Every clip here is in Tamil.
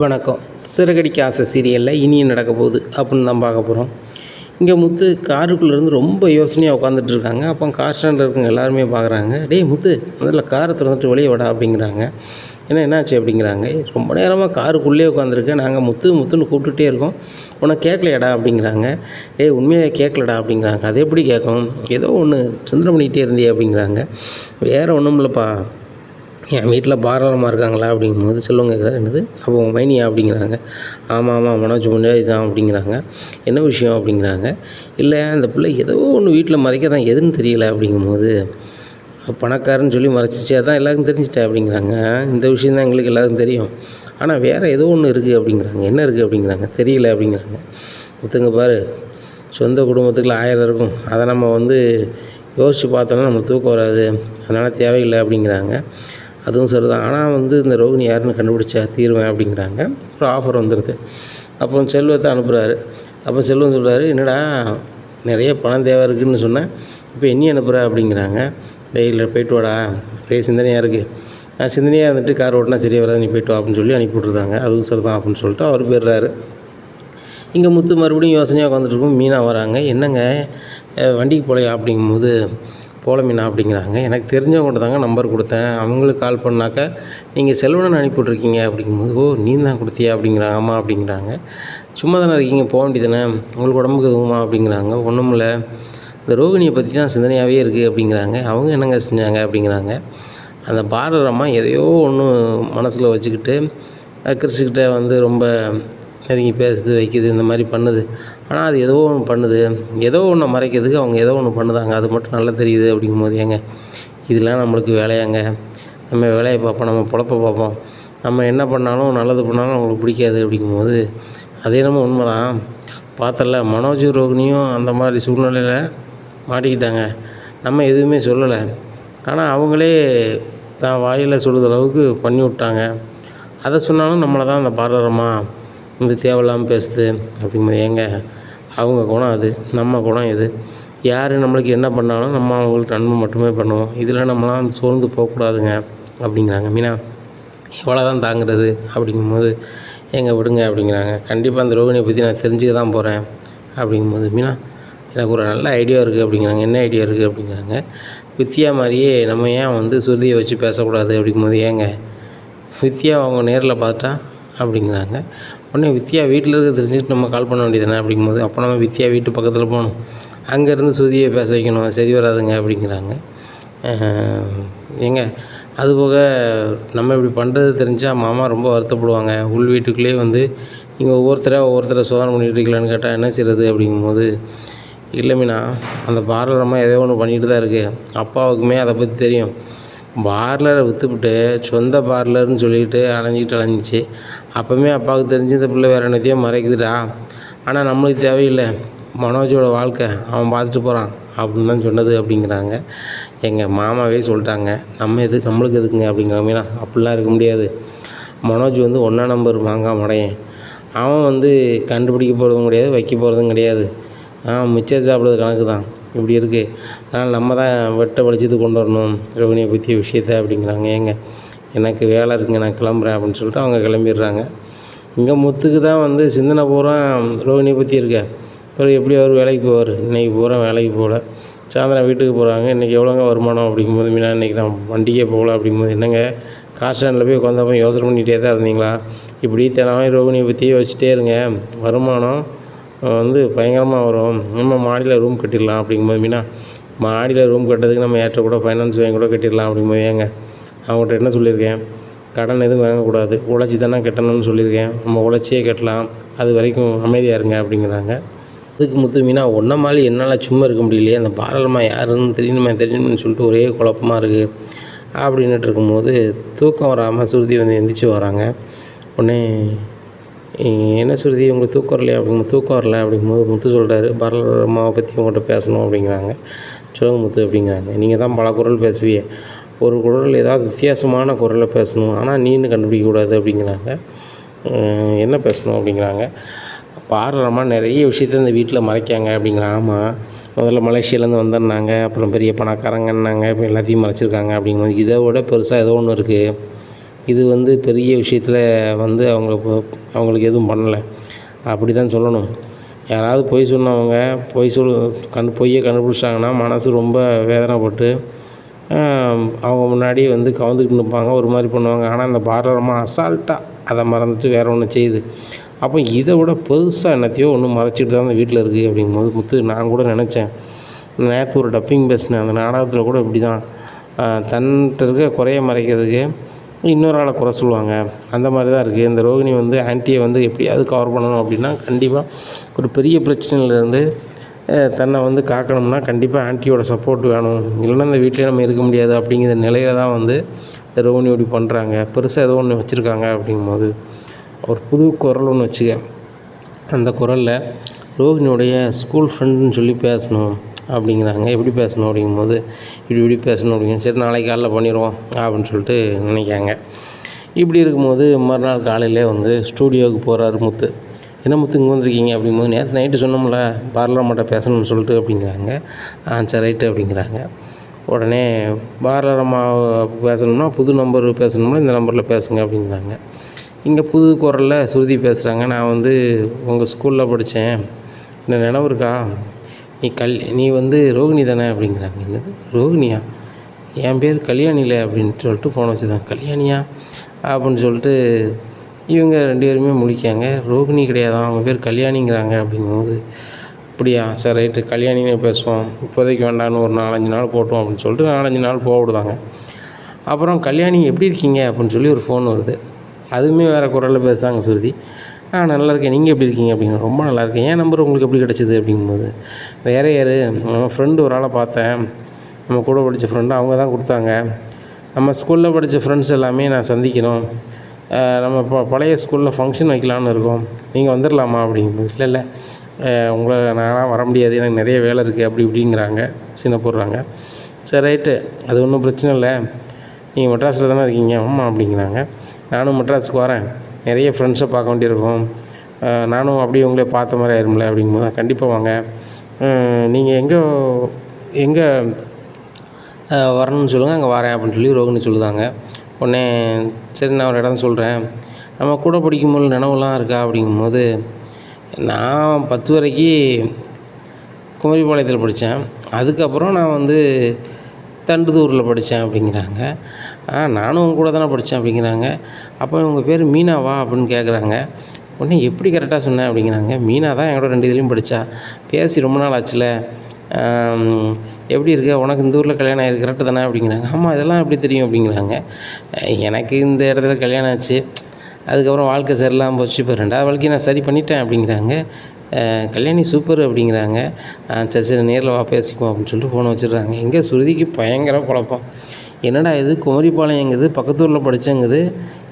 வணக்கம். சிறகடிக்க ஆசை சீரியலில் இனியும் நடக்க போகுது அப்படின்னு தான் பார்க்க போகிறோம். இங்கே முத்து காருக்குள்ளேருந்து ரொம்ப யோசனையாக உட்காந்துட்டு இருக்காங்க. அப்போ கார் ஸ்டாண்டில் இருக்கவங்க எல்லாருமே பார்க்குறாங்க. டேய் முத்து, முதல்ல காரை திறந்துட்டு வெளியே வாடா அப்படிங்கிறாங்க. என்னாச்சு அப்படிங்கிறாங்க. ரொம்ப நேரமாக காருக்குள்ளேயே உட்காந்துருக்கேன், நாங்கள் முத்து முத்துன்னு கூப்பிட்டுட்டே இருக்கோம், உனக்கு கேட்கலையாடா அப்படிங்கிறாங்க. டேய் உண்மையாக கேட்கலடா அப்படிங்கிறாங்க. அது எப்படி கேட்கும், ஏதோ ஒன்று சிந்தனை பண்ணிகிட்டே இருந்தியே அப்படிங்கிறாங்க. வேறு ஒன்றும் இல்லைப்பா, என் வீட்டில் பாரதமாக இருக்காங்களா அப்படிங்கும்போது செல்வம் கேட்குறாரு. என்னது, அப்போ உங்கள் மைனியா அப்படிங்கிறாங்க. ஆமாம் ஆமாம் மனோஜ் முன்னாடி தான் அப்படிங்கிறாங்க. என்ன விஷயம் அப்படிங்கிறாங்க. இல்லை அந்த பிள்ளை ஏதோ ஒன்று வீட்டில் மறைக்க தான், எதுன்னு தெரியல அப்படிங்கும்போது பணக்காரன்னு சொல்லி மறைச்சிச்சு, அதான் எல்லாருக்கும் தெரிஞ்சிட்டேன் அப்படிங்கிறாங்க. இந்த விஷயம் தான் எங்களுக்கு எல்லாருக்கும் தெரியும், ஆனால் வேறு ஏதோ ஒன்று இருக்குது அப்படிங்கிறாங்க. என்ன இருக்குது அப்படிங்கிறாங்க. தெரியல அப்படிங்கிறாங்க. ஒருத்தங்க பாரு, சொந்த குடும்பத்துக்குள்ள 1000 இருக்கும், அதை நம்ம யோசித்து பார்த்தோன்னா நம்மளுக்கு தூக்கம் வராது, அதனால் தேவையில்லை அப்படிங்கிறாங்க. அதுவும் சரிதான், ஆனால் இந்த ரோகிணி யாருன்னு கண்டுபிடிச்சா தீருவேன் அப்படிங்கிறாங்க. ஒரு ஆஃபர் வந்துடுது. அப்போ செல்வத்தை அனுப்புகிறாரு. அப்போ செல்வம் சொல்கிறாரு, என்னடா நிறைய பணம் தேவை இருக்குதுன்னு சொன்னேன், இப்போ என்னையும் அனுப்புகிற அப்படிங்கிறாங்க. டெய்லியில் போய்ட்டு வாடா, ஒரே சிந்தனையாக இருக்குது, நான் சிந்தனையாக இருந்துட்டு கார் ஓட்டினா சரியாக வராது, நீ போய்ட்டு வா அப்படின்னு சொல்லி அனுப்பி விட்ருந்தாங்க. அதுவும் சரிதான் அப்படின்னு சொல்லிட்டு அவர் போயிடுறாரு. இங்கே முத்து மறுபடியும் யோசனையாக உட்காந்துட்ருக்கும். மீனா வராங்க. என்னங்க வண்டிக்கு போகலையா அப்படிங்கும்போது, போல மீனா அப்படிங்கிறாங்க. எனக்கு தெரிஞ்சவங்கள்ட்ட தாங்க நம்பர் கொடுத்தேன், அவங்களுக்கு கால் பண்ணாக்கா நீங்கள் செல்வனை அனுப்பிவிட்ருக்கீங்க அப்படிங்கும்போது, ஓ நீ தான் கொடுத்தியா அப்படிங்கிறாங்க. ஆமாம் அப்படிங்கிறாங்க. சும்மா தானே இருக்கீங்க, போக வேண்டியதானே, உங்களுக்கு உடம்புக்கு எதுவுமா அப்படிங்கிறாங்க. ஒன்றும் இல்லை, இந்த ரோகிணியை பற்றி தான் சிந்தனையாகவே இருக்குது அப்படிங்கிறாங்க. அவங்க என்னங்க செஞ்சாங்க அப்படிங்கிறாங்க. அந்த பாரதம்மா எதையோ ஒன்று மனசில் வச்சுக்கிட்டு கிறிஸ்கிட்ட ரொம்ப நெருங்கி பேசுது, வைக்குது, இந்த மாதிரி பண்ணுது. ஆனால் அது ஏதோ ஒன்று பண்ணுது, ஏதோ ஒன்றை மறைக்கிறதுக்கு அவங்க ஏதோ ஒன்று பண்ணுதாங்க, அது மட்டும் நல்லா தெரியுது அப்படிங்கும்போது, ஏங்க இதெல்லாம் நம்மளுக்கு வேலையாங்க, நம்ம வேலையை பார்ப்போம், நம்ம பொழப்ப பார்ப்போம், நம்ம என்ன பண்ணாலும் நல்லது பண்ணாலும் அவங்களுக்கு பிடிக்காது அப்படிங்கும்போது, அதே நம்ம உண்மை தான். பார்த்தல மனோஜ் ரோகிணியும் அந்த மாதிரி சூழ்நிலையில் மாட்டிக்கிட்டாங்க, நம்ம எதுவுமே சொல்லலை, ஆனால் அவங்களே தான் வாயில் சொல்லுற அளவுக்கு பண்ணி விட்டாங்க. அதை சொன்னாலும் நம்மளை தான் அந்த பாரதமா தேவையில்லாமல் பேசுது அப்படிங்கும்போது, ஏங்க அவங்க குணம் அது, நம்ம குணம் இது, யார் நம்மளுக்கு என்ன பண்ணாலும் நம்ம அவங்களுக்கு நன்மை மட்டுமே பண்ணுவோம், இதில் நம்மளாம் சோர்ந்து போகக்கூடாதுங்க அப்படிங்கிறாங்க. மீனா எவ்வளோ தான் தாங்கிறது அப்படிங்கும்போது, ஏங்க விடுங்க அப்படிங்கிறாங்க. கண்டிப்பாக அந்த ரோகிணியை பற்றி நான் தெரிஞ்சுக்க தான் போகிறேன் அப்படிங்கும்போது, மீனா எனக்கு ஒரு நல்ல ஐடியா இருக்குது அப்படிங்கிறாங்க. என்ன ஐடியா இருக்குது அப்படிங்கிறாங்க. வித்யா மாதிரியே நம்ம ஏன் சுருதியை வச்சு பேசக்கூடாது அப்படிங்கும்போது, ஏங்க வித்யா அவங்க நேரில் பார்த்தா அப்படிங்கிறாங்க. உடனே வித்யா வீட்டில் இருக்க தெரிஞ்சுக்கிட்டு நம்ம கால் பண்ண வேண்டியதானே அப்படிங்கும்போது, அப்போ நம்ம வித்யா வீட்டு பக்கத்தில் போகணும், அங்கேருந்து சுருதியை பேச வைக்கணும், சரி வராதுங்க அப்படிங்கிறாங்க. ஏங்க அதுபோக நம்ம இப்படி பண்ணுறது தெரிஞ்சால் மாமா ரொம்ப வருத்தப்படுவாங்க, உள் வீட்டுக்குள்ளேயே நீங்கள் ஒவ்வொருத்தரை சோதனை பண்ணிகிட்டு இருக்கீங்களான்னு கேட்டால் என்ன செய்கிறது அப்படிங்கும்போது, இல்லை மீனா அந்த பார்லரமாக ஏதோ ஒன்று பண்ணிகிட்டு தான் இருக்குது, அப்பாவுக்குமே அதை பற்றி தெரியும், பார்லரை விற்றுப்புட்டு சொந்த பார்லர்னு சொல்லிட்டு அலைஞ்சிச்சு, அப்போவுமே அப்பாவுக்கு தெரிஞ்சு இந்த பிள்ளை வேறு என்னத்தையும் மறைக்குதுடா, ஆனால் நம்மளுக்கு தேவையில்லை, மனோஜோட வாழ்க்கை அவன் பார்த்துட்டு போகிறான் அப்படின்னு தான் சொன்னது அப்படிங்கிறாங்க. எங்கள் மாமாவே சொல்லிட்டாங்க, நம்மளுக்கு எதுக்குங்க அப்படிங்கிற மீனா, அப்படிலாம் இருக்க முடியாது, மனோஜ் 1 நம்பர் மாங்காய் மடையன், அவன் கண்டுபிடிக்க போகிறதும் கிடையாது, வைக்க போகிறதும் கிடையாது, மிச்சர் சாப்பிட்றது கணக்கு தான், இப்படி இருக்குது, அதனால் நம்ம தான் வெட்ட வலிச்சது கொண்டு வரணும் ரோகிணியை பற்றிய விஷயத்தை அப்படிங்கிறாங்க. ஏங்க எனக்கு வேலை இருக்குங்க, நான் கிளம்புறேன் அப்படின்னு சொல்லிட்டு அவங்க கிளம்பிடுறாங்க. இங்கே முத்துக்கு தான் சிந்தனை பூரா ரோகிணியை பற்றி இருக்க, பிறகு எப்படி அவர் வேலைக்கு போவார், இன்றைக்கி பூரா வேலைக்கு போகல, சாயந்தரம் வீட்டுக்கு போகிறாங்க, இன்றைக்கி எவ்வளோங்க வருமானம் அப்படிங்கும்போது, மீனா இன்றைக்கி நான் வண்டிக்கே போகல அப்படிங்கும்போது, என்னங்க கார் ஸ்டாண்டில் போய் உட்காந்தப்போ யோசனை பண்ணிகிட்டே தான் இருந்தீங்களா, இப்படி தினமும் ரோகிணியை பற்றியே வச்சுட்டே இருங்க, வருமானம் பயங்கரமாக வரும், நம்ம மாடியில் ரூம் கட்டிடலாம் அப்படிங்கும்போது, மீனா மாடியில் ரூம் கட்டுறதுக்கு நம்ம ஏற்ற கூட ஃபைனான்ஸ் வாங்கி கூட கட்டிடலாம் அப்படிங்கும்போது, ஏங்க அவங்கள்ட்ட என்ன சொல்லியிருக்கேன், கடன் எதுவும் வாங்கக்கூடாது, உழைச்சி தானே கட்டணும்னு சொல்லியிருக்கேன், நம்ம உழைச்சியே கட்டலாம், அது வரைக்கும் அமைதியாக இருங்க அப்படிங்கிறாங்க. அதுக்கு முத்து, மீனா ஒன்றை மாதிரி என்னால் சும்மா இருக்க முடியலையே, அந்த பாரதமாக யாருன்னு தெரியணும்னு சொல்லிட்டு ஒரே குழப்பமாக இருக்குது அப்படின்னுட்டு இருக்கும்போது, தூக்கம் வராமல் சுருதி எந்திரிச்சு வராங்க. உடனே என்ன சுருதி உங்களுக்கு தூக்கம் வரலையா அப்படிங்கும்போது, தூக்கம் வரல அப்படிங்கும்போது முத்து சொல்கிறாரு, பாரதம்மாவை பற்றி உங்கள்கிட்ட பேசணும் அப்படிங்கிறாங்க. சொல்லுங்க முத்து அப்படிங்கிறாங்க. நீங்கள் தான் பல குரல் பேசுவீங்க, ஒரு குரல் ஏதாவது வித்தியாசமான குரலை பேசணும், ஆனால் நீன்னு கண்டுபிடிக்கக்கூடாது அப்படிங்கிறாங்க. என்ன பேசணும் அப்படிங்கிறாங்க. பாரதம்மா நிறைய விஷயத்த இந்த வீட்டில் மறைக்காங்க அப்படிங்கிறாங்க. ஆமாம், முதல்ல மலேசியாலேருந்து வந்திருந்தாங்க, அப்புறம் பெரிய பணக்காரங்கன்னாங்க, இப்போ எல்லாத்தையும் மறைச்சிருக்காங்க அப்படிங்கும்போது, இதை விட பெருசாக ஏதோ ஒன்று இருக்குது, இது வந்து பெரிய விஷயத்தில் வந்து அவங்களுக்கு எதுவும் பண்ணலை அப்படி தான் சொல்லணும். யாராவது பொய் சொன்னவங்க பொய்யை கண்டுபிடிச்சிட்டாங்கன்னா மனசு ரொம்ப வேதனைப்பட்டு அவங்க முன்னாடி வந்து கவுந்துக்கிட்டு நிற்பாங்க, ஒரு மாதிரி பண்ணுவாங்க. ஆனால் அந்த பாரதமாக அசால்ட்டாக அதை மறந்துட்டு வேறு ஒன்று செய்யுது. அப்போ இதை விட பெருசாக என்னத்தையோ ஒன்று மறைச்சிட்டு தான் அந்த வீட்டில் இருக்குது அப்படிங்கும்போது முத்து நான் கூட நினச்சேன். நேற்று ஒரு டப்பிங் பேசினேன், அந்த நாடகத்தில் கூட இப்படி தான் தன்கிட்ட இருக்க குறைய மறைக்கிறதுக்கு இன்னொரு ஆளை குறை சொல்லுவாங்க. அந்த மாதிரி தான் இருக்குது. இந்த ரோகிணி வந்து ஆன்ட்டியை வந்து எப்படியாவது கவர் பண்ணணும் அப்படின்னா கண்டிப்பாக ஒரு பெரிய பிரச்சனையிலேருந்து தன்னை வந்து காக்கணும்னா கண்டிப்பாக ஆன்ட்டியோட சப்போர்ட் வேணும். இல்லைன்னா இந்த வீட்டிலே நம்ம இருக்க முடியாது அப்படிங்கிற நிலையில தான் வந்து இந்த ரோகிணி இப்படி பண்ணுறாங்க. பெருசாக ஏதோ ஒன்று வச்சுருக்காங்க அப்படிங்கும்போது ஒரு புது குரல் ஒன்று வச்சுக்க. அந்த குரலில் ரோகிணியோடைய ஸ்கூல் ஃப்ரெண்டுன்னு சொல்லி பேசணும் அப்படிங்கிறாங்க. எப்படி பேசணும் அப்படிங்கும்போது இப்படி பேசணும் அப்படிங்க. சரி நாளைக்கு காலைல பண்ணிடுவோம் அப்படின்னு சொல்லிட்டு நினைக்காங்க. இப்படி இருக்கும்போது மறுநாள் காலையிலே வந்து ஸ்டூடியோவுக்கு போகிறாரு முத்து. என்ன முத்து இங்கே வந்திருக்கீங்க அப்படிங்கும்போது நேற்று நைட்டு சொன்னோம்ல பார்லர் அம்மாட்ட பேசணும்னு சொல்லிட்டு அப்படிங்கிறாங்க. சரி ரைட்டு அப்படிங்கிறாங்க. உடனே பார்லர் அம்மா பேசணும்னா புது நம்பர் பேசணும்னா இந்த நம்பரில் பேசுங்க அப்படிங்கிறாங்க. இங்கே புது குரலில் ஸ்ருதி பேசுகிறாங்க. நான் வந்து உங்கள் ஸ்கூலில் படித்தேன், என்ன நினைவு இருக்கா? நீ வந்து ரோகிணி தானே அப்படிங்கிறாங்க. என்னது ரோகிணியா? என் பேர் கல்யாணியில் அப்படின்ட்டு சொல்லிட்டு ஃபோன் வச்சுதான். கல்யாணியா அப்படின்னு சொல்லிட்டு இவங்க 2 பேருமே முழிக்காங்க. ரோகிணி கிடையாதான், அவங்க பேர் கல்யாணிங்கிறாங்க அப்படிங்கும்போது அப்படியா, சரி ரைட்டு கல்யாணினே பேசுவோம், இப்போதைக்கு வேண்டான்னு ஒரு 4-5 நாள் போட்டோம் அப்படின்னு சொல்லிட்டு 4-5 நாள் போக விடுதாங்க. அப்புறம் கல்யாணி எப்படி இருக்கீங்க அப்படின்னு சொல்லி ஒரு ஃபோன் வருது. அதுவுமே வேறு குரலில் பேசுகிறாங்க ஸ்ருதி. நல்லா இருக்கேன், நீங்கள் எப்படி இருக்கீங்க அப்படிங்க. ரொம்ப நல்லா இருக்கேன், ஏன் நம்பர் உங்களுக்கு எப்படி கிடச்சிது அப்படிங்கும்போது வேறு யார், நம்ம ஃப்ரெண்டு ஒரு ஆளை பார்த்தேன், நம்ம கூட படித்த ஃப்ரெண்டு, அவங்க தான் கொடுத்தாங்க. நம்ம ஸ்கூலில் படித்த ஃப்ரெண்ட்ஸ் எல்லாமே நான் சந்திக்கணும், நம்ம பழைய ஸ்கூலில் ஃபங்க்ஷன் வைக்கலான்னு இருக்கோம், நீங்கள் வந்துடலாமா அப்படிங்கும்போது இல்லை உங்களை நான்லாம் வர முடியாது, எனக்கு நிறைய வேலை இருக்குது அப்படி இப்படிங்கிறாங்க, சின்ன போடுறாங்க. சரி ரைட்டு, அது ஒன்றும் பிரச்சனை இல்லை, நீங்கள் மெட்ராஸில் தானே இருக்கீங்க. ஆமாம் அப்படிங்கிறாங்க. நானும் மெட்ராஸுக்கு வரேன், நிறைய ஃப்ரெண்ட்ஸை பார்க்க வேண்டியிருக்கும், நானும் அப்படியே உங்களே பார்த்த மாதிரி ஆயிரும்ல அப்படிங்கும்போது கண்டிப்பாக வாங்க, நீங்கள் எங்கே வரணும்னு சொல்லுங்கள், அங்கே வரேன் அப்படின்னு சொல்லி ரோகிணி சொல்லுதாங்க. உடனே சரி நான் ஒரு இடம் சொல்கிறேன், நம்ம கூட படிக்கும்போது நினைவுலாம் இருக்கா அப்படிங்கும்போது நான் 10 வரைக்கும் குமரிபாளையத்தில் படித்தேன், அதுக்கப்புறம் நான் வந்து தண்டுதூரில் படித்தேன் அப்படிங்கிறாங்க. நானும் உங்க கூட தானே படித்தேன் அப்படிங்கிறாங்க. அப்போ உங்கள் பேர் மீனாவா அப்படின்னு கேட்குறாங்க. உடனே எப்படி கரெக்டாக சொன்னேன் அப்படிங்கிறாங்க. மீனா தான் என் கூட 2 இதுலேயும் படித்தா, பேசி ரொம்ப நாள் ஆச்சுல, எப்படி இருக்க, உனக்கு இந்த ஊரில் கல்யாணம் ஆகிருக்கு கரெக்டு தானே அப்படிங்கிறாங்க. ஆமாம் இதெல்லாம் எப்படி தெரியும் அப்படிங்கிறாங்க. எனக்கு இந்த இடத்துல கல்யாணம் ஆச்சு, அதுக்கப்புறம் வாழ்க்கை சரியில்லாமல் போச்சு, இப்போ 2வது வாழ்க்கையை நான் சரி பண்ணிட்டேன் அப்படிங்கிறாங்க. கல்யாணி சூப்பர் அப்படிங்கிறாங்க. சரி நேரில் வா பேசிக்குவோம் அப்படின்னு சொல்லிட்டு ஃபோனை வச்சிடுறாங்க. இங்கே ஸ்ருதிக்கு பயங்கர குழப்பம். என்னடா இது குமரிபாளையங்குது, பக்கத்தூரில் படித்தேங்குது,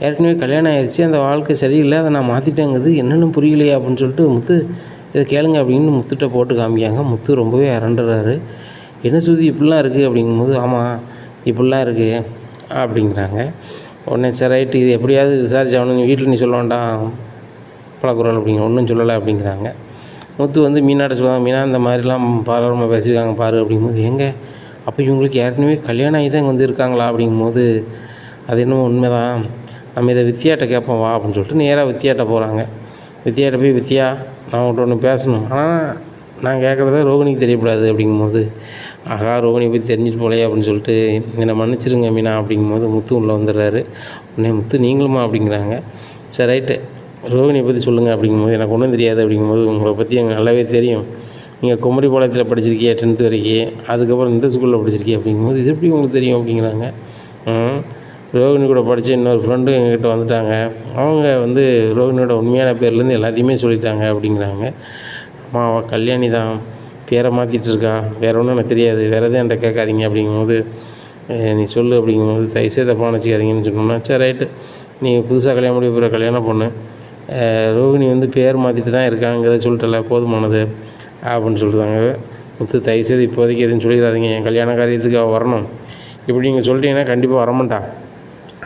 ஏற்கனவே கல்யாணம் ஆயிடுச்சு, அந்த வாழ்க்கை சரியில்லை, அதை நான் மாற்றிட்டேங்குது, என்னென்னு புரியலையே அப்படின்னு சொல்லிட்டு முத்து இதை கேளுங்க அப்படின்னு முத்துகிட்ட போட்டு காமிக்காங்க. முத்து ரொம்பவே அரண்டுறாரு. என்ன ஸ்ருதி இப்படிலாம் இருக்குது அப்படிங்கும்போது ஆமாம் இப்படிலாம் இருக்குது அப்படிங்கிறாங்க. உடனே சரி ரைட்டு, இது எப்படியாவது விசாரிச்சாகணும், வீட்டில் நீ சொல்ல வேண்டாம் பழக்குறோம் அப்படிங்கிற, ஒன்றும் சொல்லலை அப்படிங்கிறாங்க. முத்து வந்து மீனாட்ட சொல்லுவாங்க, மீனா இந்த மாதிரிலாம் பாரம்பரியமாக பேசியிருக்காங்க பாரு அப்படிங்கும்போது எங்க அப்போ இவங்களுக்கு ஏற்கனவே கல்யாணம் ஆகி தான் இங்கே வந்து இருக்காங்களா அப்படிங்கும்போது அது என்னமோ உண்மை தான், நம்ம இதை வித்தியாட்ட கேட்போம் வா அப்படின்னு சொல்லிட்டு நேராக வித்தியாட்ட போகிறாங்க. வித்தியாட்ட போய் வித்தியா நான் உங்கள்கிட்ட ஒன்று பேசணும், ஆனால் நான் கேட்குறத ரோகிணிக்கு தெரியக்கூடாது அப்படிங்கும்போது ஆகா ரோகிணி போய் தெரிஞ்சுட்டு போலையே அப்படின்னு சொல்லிட்டு என்னை மன்னிச்சிருங்க மீனா அப்படிங்கும்போது முத்து உள்ளே வந்துடுறாரு. உடனே முத்து நீங்களுமா அப்படிங்கிறாங்க. சரி ரைட்டு ரோகிணியை பற்றி சொல்லுங்கள் அப்படிங்கும்போது எனக்கு ஒன்றும் தெரியாது அப்படிங்கும்போது உங்களை பற்றி எனக்கு நல்லாவே தெரியும், நீங்கள் குமரிபாளையத்தில் படிச்சிருக்கிய 10th வரைக்கும், அதுக்கப்புறம் இந்த ஸ்கூலில் படிச்சிருக்கிய அப்படிங்கும்போது இது எப்படி உங்களுக்கு தெரியும் அப்படிங்கிறாங்க. ரோகிணி கூட படித்த இன்னொரு ஃப்ரெண்டு எங்ககிட்ட வந்துட்டாங்க, அவங்க வந்து ரோகிணியோட உண்மையான பேர்லேருந்து எல்லாத்தையுமே சொல்லிட்டாங்க அப்படிங்கிறாங்க. அம்மா அவள் கல்யாணி தான், பேரை மாற்றிட்டு இருக்கா, வேறு ஒன்றும் எனக்கு தெரியாது, வேறு எதுவும் என்கிட்ட கேட்காதீங்க அப்படிங்கும்போது நீ சொல்லு அப்படிங்கும்போது தயவுசெய்து தப்பாக நினச்சிக்காதீங்கன்னு சொன்னோம்னா சரி ரைட்டு, நீ புதுசாக கல்யாணம் முடிய போகிற கல்யாணம் பொண்ணு, ரோகிணி வந்து பேர் மாற்றிட்டு தான் இருக்காங்கிறத சொல்லிட்டல போதுமானது அப்படின்னு சொல்லிட்டாங்க. முத்து தயவுசெய்து இப்போதைக்கு எதுவும் சொல்லிடாதீங்க, என் கல்யாண காரியத்துக்கு அவள் வரணும், இப்படி நீங்கள் சொல்லிட்டீங்கன்னா கண்டிப்பாக வரமாட்டா,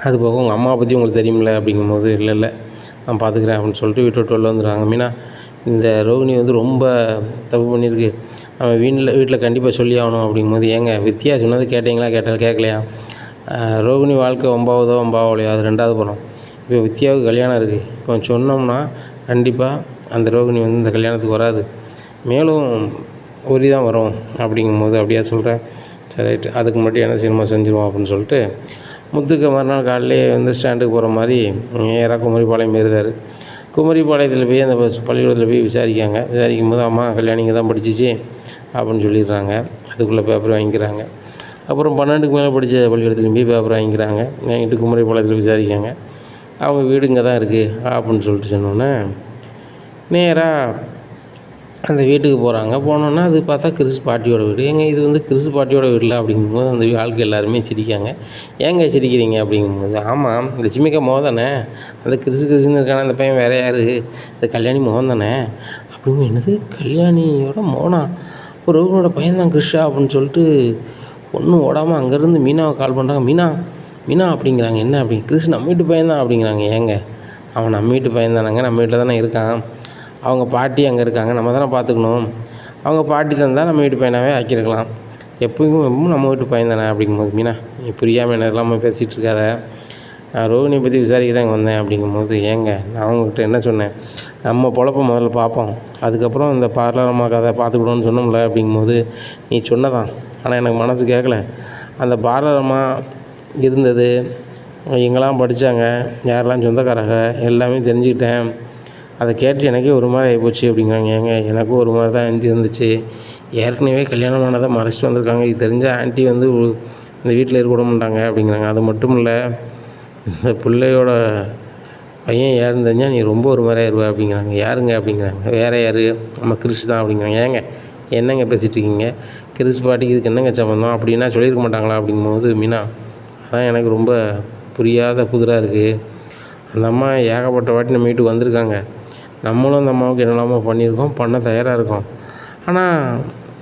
அது போக உங்கள் அம்மாவை பற்றி உங்களுக்கு தெரியுமில்ல அப்படிங்கும்போது இல்லை நான் பார்த்துக்கிறேன் அப்படின்னு சொல்லிட்டு விட்டு வெளில வந்துடுறாங்க. மீனா இந்த ரோகிணி வந்து ரொம்ப தப்பு பண்ணியிருக்கு, நம்ம வீட்டில் கண்டிப்பாக சொல்லி ஆகணும் அப்படிங்கும்போது ஏங்க வித்தியா சொன்னது கேட்டிங்களா கேட்கலையா, ரோகிணி வாழ்க்கை வம்பாவதோ வம்பாவலையோ அது 2வது படம். இப்போ வித்யாவுக்கு கல்யாணம் இருக்குது. இப்போ சொன்னோம்னா கண்டிப்பாக அந்த ரோகிணி வந்து இந்த கல்யாணத்துக்கு வராது, மேலும் ஒரி தான் வரும். அப்படிங்கும்போது அப்படியா சொல்கிறேன், சரி ரைட்டு, அதுக்கு மட்டும் என்ன சினிமா செஞ்சுருவோம் அப்படின்னு சொல்லிட்டு முத்துக்கு மறுநாள் காலையிலே வந்து ஸ்டாண்டுக்கு போகிற மாதிரி நேராக குமரிப்பாளையம் ஏறுதார். குமரிப்பாளையத்தில் போய் அந்த பள்ளிக்கூடத்தில் போய் விசாரிக்கும் போது அம்மா கல்யாணி இங்கே தான் படிச்சிச்சு அப்படின்னு சொல்லிடுறாங்க. அதுக்குள்ளே பேப்பர் வாங்கிக்கிறாங்க. அப்புறம் 12க்கு மேலே படித்த பள்ளிக்கூடத்துலையும் போய் பேப்பர் வாங்கிக்கிறாங்க. வாங்கிட்டு குமரிப்பாளையத்தில் விசாரிக்காங்க. அவங்க வீடு இங்கே தான் இருக்குது அப்படின்னு சொல்லிட்டு சொன்னோன்னே நேராக அந்த வீட்டுக்கு போகிறாங்க. போனோன்னா அது பார்த்தா கிறிஸ் பாட்டியோட வீடு. ஏங்க இது வந்து கிறிஸ் பாட்டியோட வீட்டில் அப்படிங்கும்போது அந்த ஆளுக்கு எல்லாருமே சிரிக்காங்க. ஏங்க சிரிக்கிறீங்க அப்படிங்கும்போது, ஆமாம் லட்சுமிக்கா மோகன் தானே, அந்த கிறிஸ்னு இருக்கான அந்த பையன் வேறு யார், இந்த கல்யாணி மோகன் தானே அப்படிங்க. என்னது கல்யாணியோட மோகனா, ஒரு ரோகிணியோட பையன் தான் கிறிஷா அப்படின்னு சொல்லிட்டு ஒன்றும் ஓடாமல் அங்கேருந்து மீனாவை கால் பண்ணுறாங்க. மீனா அப்படிங்கிறாங்க. என்ன அப்படி, கிறிஸ் நம்ம வீட்டு பையன் தான் அப்படிங்கிறாங்க. ஏங்க அவன் நம்ம வீட்டு பையன் தானேங்க, நம்ம வீட்டில் தானே இருக்கான், அவங்க பாட்டி அங்கே இருக்காங்க, நம்ம தானே பார்த்துக்கணும், அவங்க பாட்டி தந்தால் நம்ம வீட்டு பையனாகவே ஆக்கியிருக்கலாம், எப்பவும் நம்ம வீட்டு பையன் தானே அப்படிங்கும்போது, மீனா நீ புரியாமல் என்ன எல்லாமே பேசிகிட்டு இருக்காத, நான் ரோகிணியை பற்றி விசாரிக்க தான் இங்கே வந்தேன் அப்படிங்கும்போது, ஏங்க நான் அவங்ககிட்ட என்ன சொன்னேன், நம்ம பொழப்ப முதல்ல பார்ப்போம், அதுக்கப்புறம் இந்த பார்லரம்மா கதை பார்த்துக்கிடுவோன்னு சொன்னோம்ல அப்படிங்கும்போது, நீ சொன்னதான், ஆனால் எனக்கு மனசு கேட்கல, அந்த பார்லரம்மா இருந்தது, எங்கெல்லாம் படித்தாங்க, யாரெல்லாம் சொந்தக்காரங்க எல்லாமே தெரிஞ்சுக்கிட்டேன், அதை கேட்டு எனக்கே ஒரு மாதிரி ஆகிப்போச்சு அப்படிங்கிறாங்க. ஏங்க எனக்கும் ஒரு மாதிரி தான் இருந்துச்சு, ஏற்கனவே கல்யாணமானதை மறைச்சிட்டு வந்திருக்காங்க, இது தெரிஞ்ச ஆண்டி வந்து இந்த வீட்டில் இருக்க மாட்டாங்க அப்படிங்கிறாங்க. அது மட்டும் இல்லை, இந்த பிள்ளையோட பையன் யாருன்னு தெரிஞ்சால் நீ ரொம்ப ஒரு மாதிரி ஆயிடுவா அப்படிங்கிறாங்க. யாருங்க அப்படிங்கிறாங்க. வேறு யார், நம்ம கிறிஸ் தான் அப்படிங்கிறாங்க. ஏங்க என்னங்க பேசிகிட்டு இருக்கீங்க, கிறிஸ் பாட்டிக்கு இதுக்கு என்னங்க சம்பந்தம் அப்படின்னா சொல்லியிருக்க மாட்டாங்களா அப்படிங்கும்போது, மீனா அதான் எனக்கு ரொம்ப புரியாத புதிராக இருக்குது, அந்த அம்மா ஏகப்பட்ட வாட்டி நம்ம வீட்டுக்கு வந்திருக்காங்க, நம்மளும் அந்த அம்மாவுக்கு என்னெல்லாமோ பண்ணியிருக்கோம், பண்ண தயாராக இருக்கோம், ஆனால்